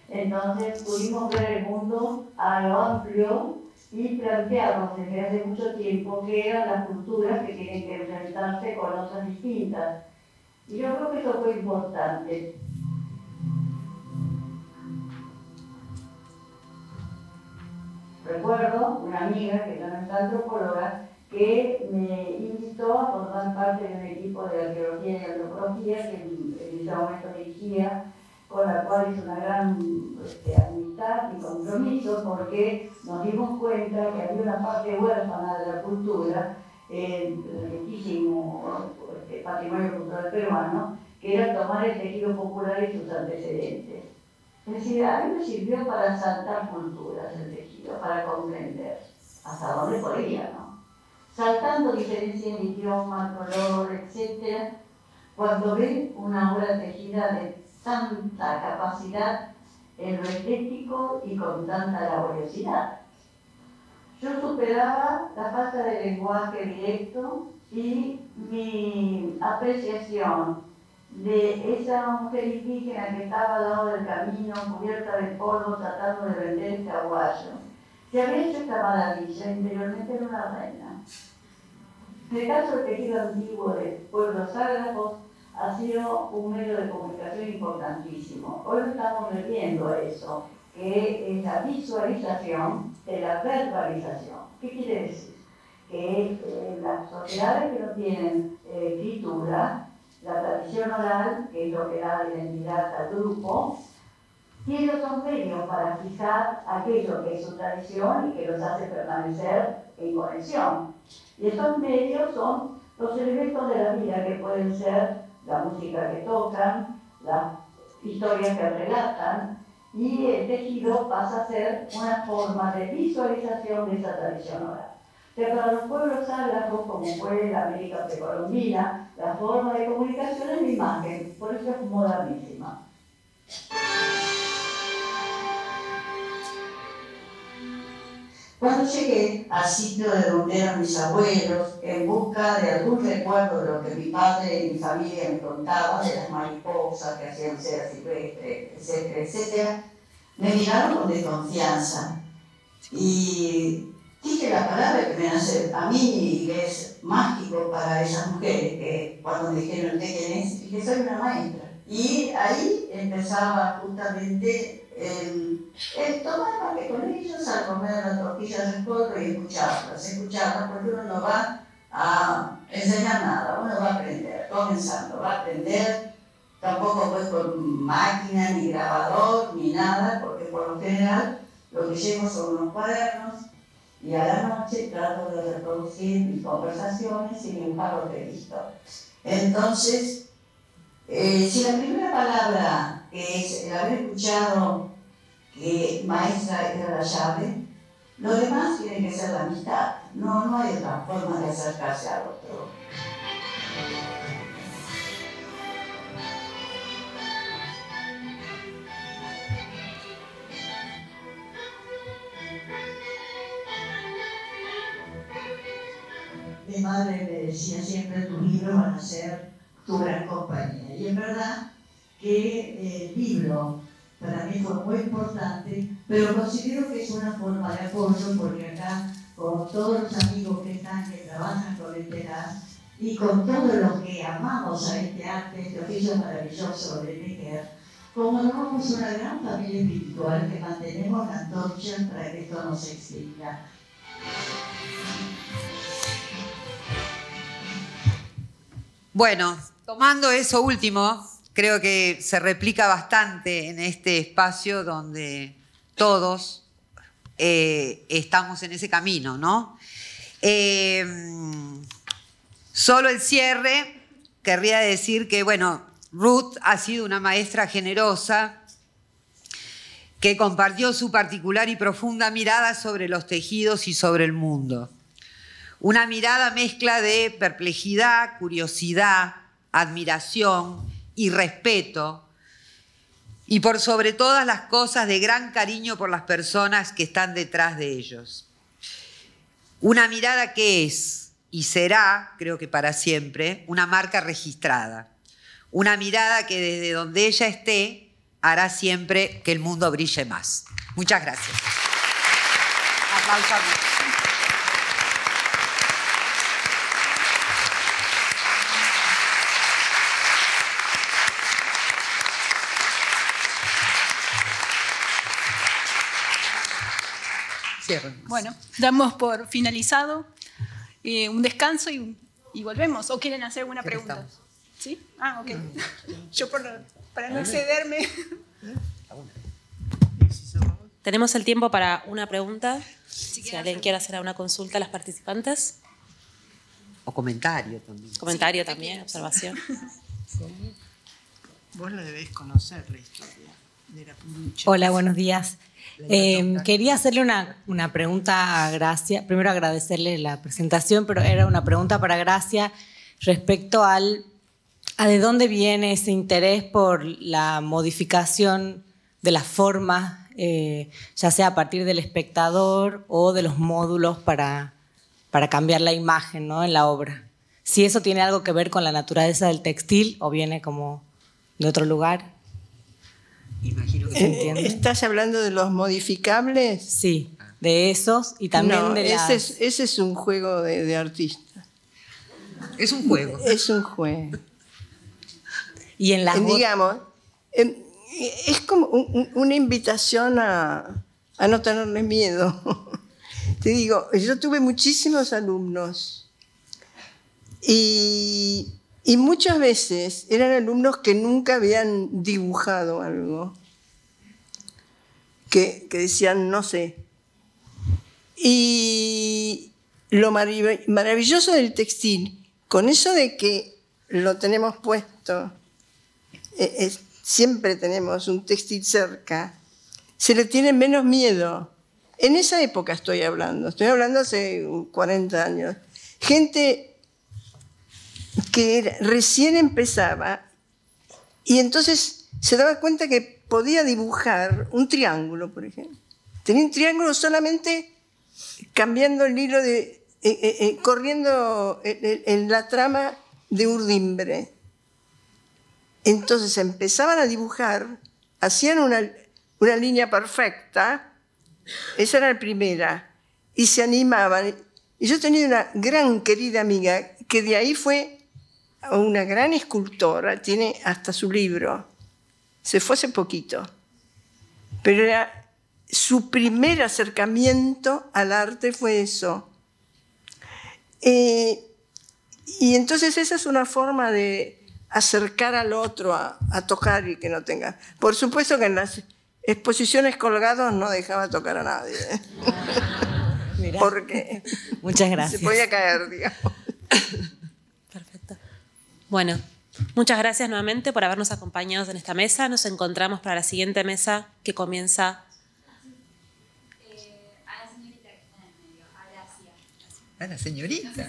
Entonces pudimos ver el mundo a lo amplio y plantearnos desde hace mucho tiempo qué eran las culturas que tienen que enfrentarse con otras distintas. Y yo creo que eso fue importante. Recuerdo una amiga, que no es antropóloga, que me invitó a formar parte de un equipo de arqueología y antropología que en ese momento dirigía, con la cual hice una gran amistad y compromiso, porque nos dimos cuenta que había una parte huérfana de la cultura, el riquísimo patrimonio cultural peruano, que era tomar el tejido popular y sus antecedentes. Es decir, a mí me sirvió para saltar culturas el tejido, para comprender hasta dónde podía, ¿no? Saltando diferencias en idioma, color, etc. Cuando ven una obra tejida de tanta capacidad en lo estético y con tanta laboriosidad. Yo superaba la falta de lenguaje directo y mi apreciación de esa mujer indígena que estaba al lado del camino, cubierta de polvo, tratando de vender el caguayo, que había hecho esta maravilla, interiormente era una reina. En el caso del tejido antiguo de pueblos ágrafos, ha sido un medio de comunicación importantísimo. Hoy estamos reviendo eso, que es la visualización de la verbalización. ¿Qué quiere decir? Que las sociedades que no tienen escritura, la tradición oral, que es lo que da identidad al grupo, Y ellos son medios para fijar aquello que es su tradición y que los hace permanecer en conexión. Y estos medios son los elementos de la vida que pueden ser la música que tocan, las historias que relatan, y el tejido pasa a ser una forma de visualización de esa tradición oral. O sea, para los pueblos ágrafos, como fue la América precolombina, la forma de comunicación es la imagen, por eso es modernísima. Cuando llegué al sitio de donde eran mis abuelos, en busca de algún recuerdo de lo que mi padre y mi familia me contaban, de las mariposas que hacían cera silvestre, etcétera, etcétera, me miraron con desconfianza. Y dije la palabra que me hace a mí, que es mágico para esas mujeres, que cuando me dijeron de quién es, dije, soy una maestra. Y ahí empezaba justamente el tomar mate con ellos, a comer las tortillas del pueblo y escucharlas, porque uno no va a enseñar nada, uno va a aprender, comenzando, va a aprender, tampoco pues con máquina, ni grabador, ni nada, porque por lo general lo que llevo son unos cuadernos y a la noche trato de reproducir mis conversaciones y mi pago de listo. Entonces, si la primera palabra es el haber escuchado que maestra era la llave, lo demás tiene que ser la amistad. No hay otra forma de acercarse al otro. Mi madre me decía siempre, tus libros van a ser tu gran compañía. Y es verdad que el libro para mí fue muy importante, pero considero que es una forma de apoyo porque acá, con todos los amigos que están, que trabajan con el TENAS y con todos los que amamos a este arte, este oficio maravilloso de tejer, formamos una gran familia espiritual que mantenemos la antorcha para que esto no se extinga. Bueno, tomando eso último, creo que se replica bastante en este espacio donde todos estamos en ese camino, ¿no? Solo el cierre, querría decir que, bueno, Ruth ha sido una maestra generosa que compartió su particular y profunda mirada sobre los tejidos y sobre el mundo. Una mirada mezcla de perplejidad, curiosidad, admiración y respeto, y por sobre todas las cosas de gran cariño por las personas que están detrás de ellos. Una mirada que es y será, creo que para siempre, una marca registrada. Una mirada que desde donde ella esté hará siempre que el mundo brille más. Muchas gracias. Aplausos. Bueno, damos por finalizado un descanso y volvemos. ¿O quieren hacer alguna pregunta? ¿Sí? Ah, ok. Yo para no excederme. Tenemos el tiempo para una pregunta. Si alguien quiere hacer una consulta a las participantes. O comentario también. Comentario también, observación. Vos la debés conocer, la historia de la Purucha. Hola, buenos días. Quería hacerle una pregunta a Gracia. Primero agradecerle la presentación, pero era una pregunta para Gracia respecto a de dónde viene ese interés por la modificación de las formas, ya sea a partir del espectador o de los módulos para cambiar la imagen, ¿no?, en la obra. Si eso tiene algo que ver con la naturaleza del textil o viene como de otro lugar. Imagino que se entiende. ¿Estás hablando de los modificables? Sí, de esos y también de las... Ese es un juego de artista. Es un juego. Es un juego. Y en las digamos, es como una invitación a no tenerle miedo. Te digo, yo tuve muchísimos alumnos y muchas veces eran alumnos que nunca habían dibujado algo. que decían no sé. Y lo maravilloso del textil, con eso de que lo tenemos puesto, siempre tenemos un textil cerca, se le tiene menos miedo. En esa época estoy hablando hace 40 años. Gente que recién empezaba y entonces se daba cuenta que podía dibujar un triángulo, por ejemplo. Tenía un triángulo solamente cambiando el hilo corriendo en la trama de urdimbre. Entonces empezaban a dibujar, hacían una línea perfecta, esa era la primera, y se animaban. Y yo tenía una gran querida amiga que de ahí fue una gran escultora, tiene hasta su libro, se fue hace poquito, pero era su primer acercamiento al arte fue eso. Y entonces esa es una forma de acercar al otro a tocar y que no tenga. Por supuesto que en las exposiciones colgadas no dejaba tocar a nadie. Mirá. Porque muchas gracias. Se podía caer, digamos. Perfecto. Bueno, muchas gracias nuevamente por habernos acompañado en esta mesa. Nos encontramos para la siguiente mesa que comienza. A la señorita.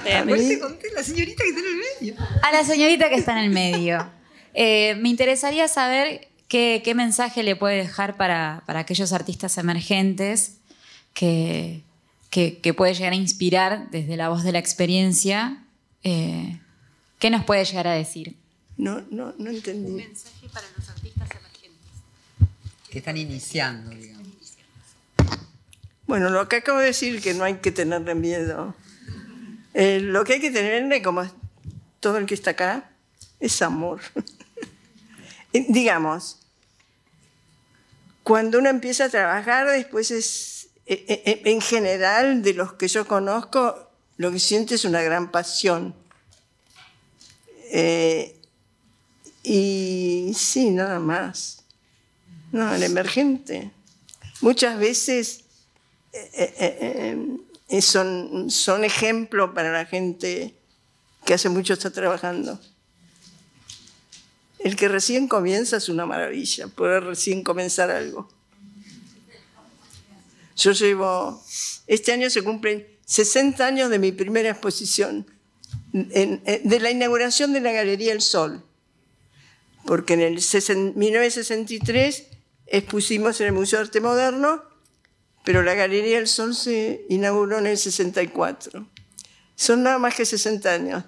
Te conté la señorita que está en el medio. A la señorita que está en el medio. Me interesaría saber qué mensaje le puede dejar para aquellos artistas emergentes que puede llegar a inspirar desde la voz de la experiencia. ¿Qué nos puede llegar a decir? No entendí. Un mensaje para los artistas emergentes. Que están iniciando, digamos. Bueno, lo que acabo de decir, que no hay que tenerle miedo. Lo que hay que tenerle, como todo el que está acá, es amor. Digamos, cuando uno empieza a trabajar, después es, en general, de los que yo conozco, lo que siente es una gran pasión. Y sí, nada más. No, el emergente. Muchas veces son ejemplo para la gente que hace mucho está trabajando. El que recién comienza es una maravilla, poder recién comenzar algo. Yo este año se cumplen 60 años de mi primera exposición, de la inauguración de la Galería El Sol, porque en 1963 expusimos en el Museo de Arte Moderno, pero la Galería El Sol se inauguró en el 64. Son nada más que 60 años.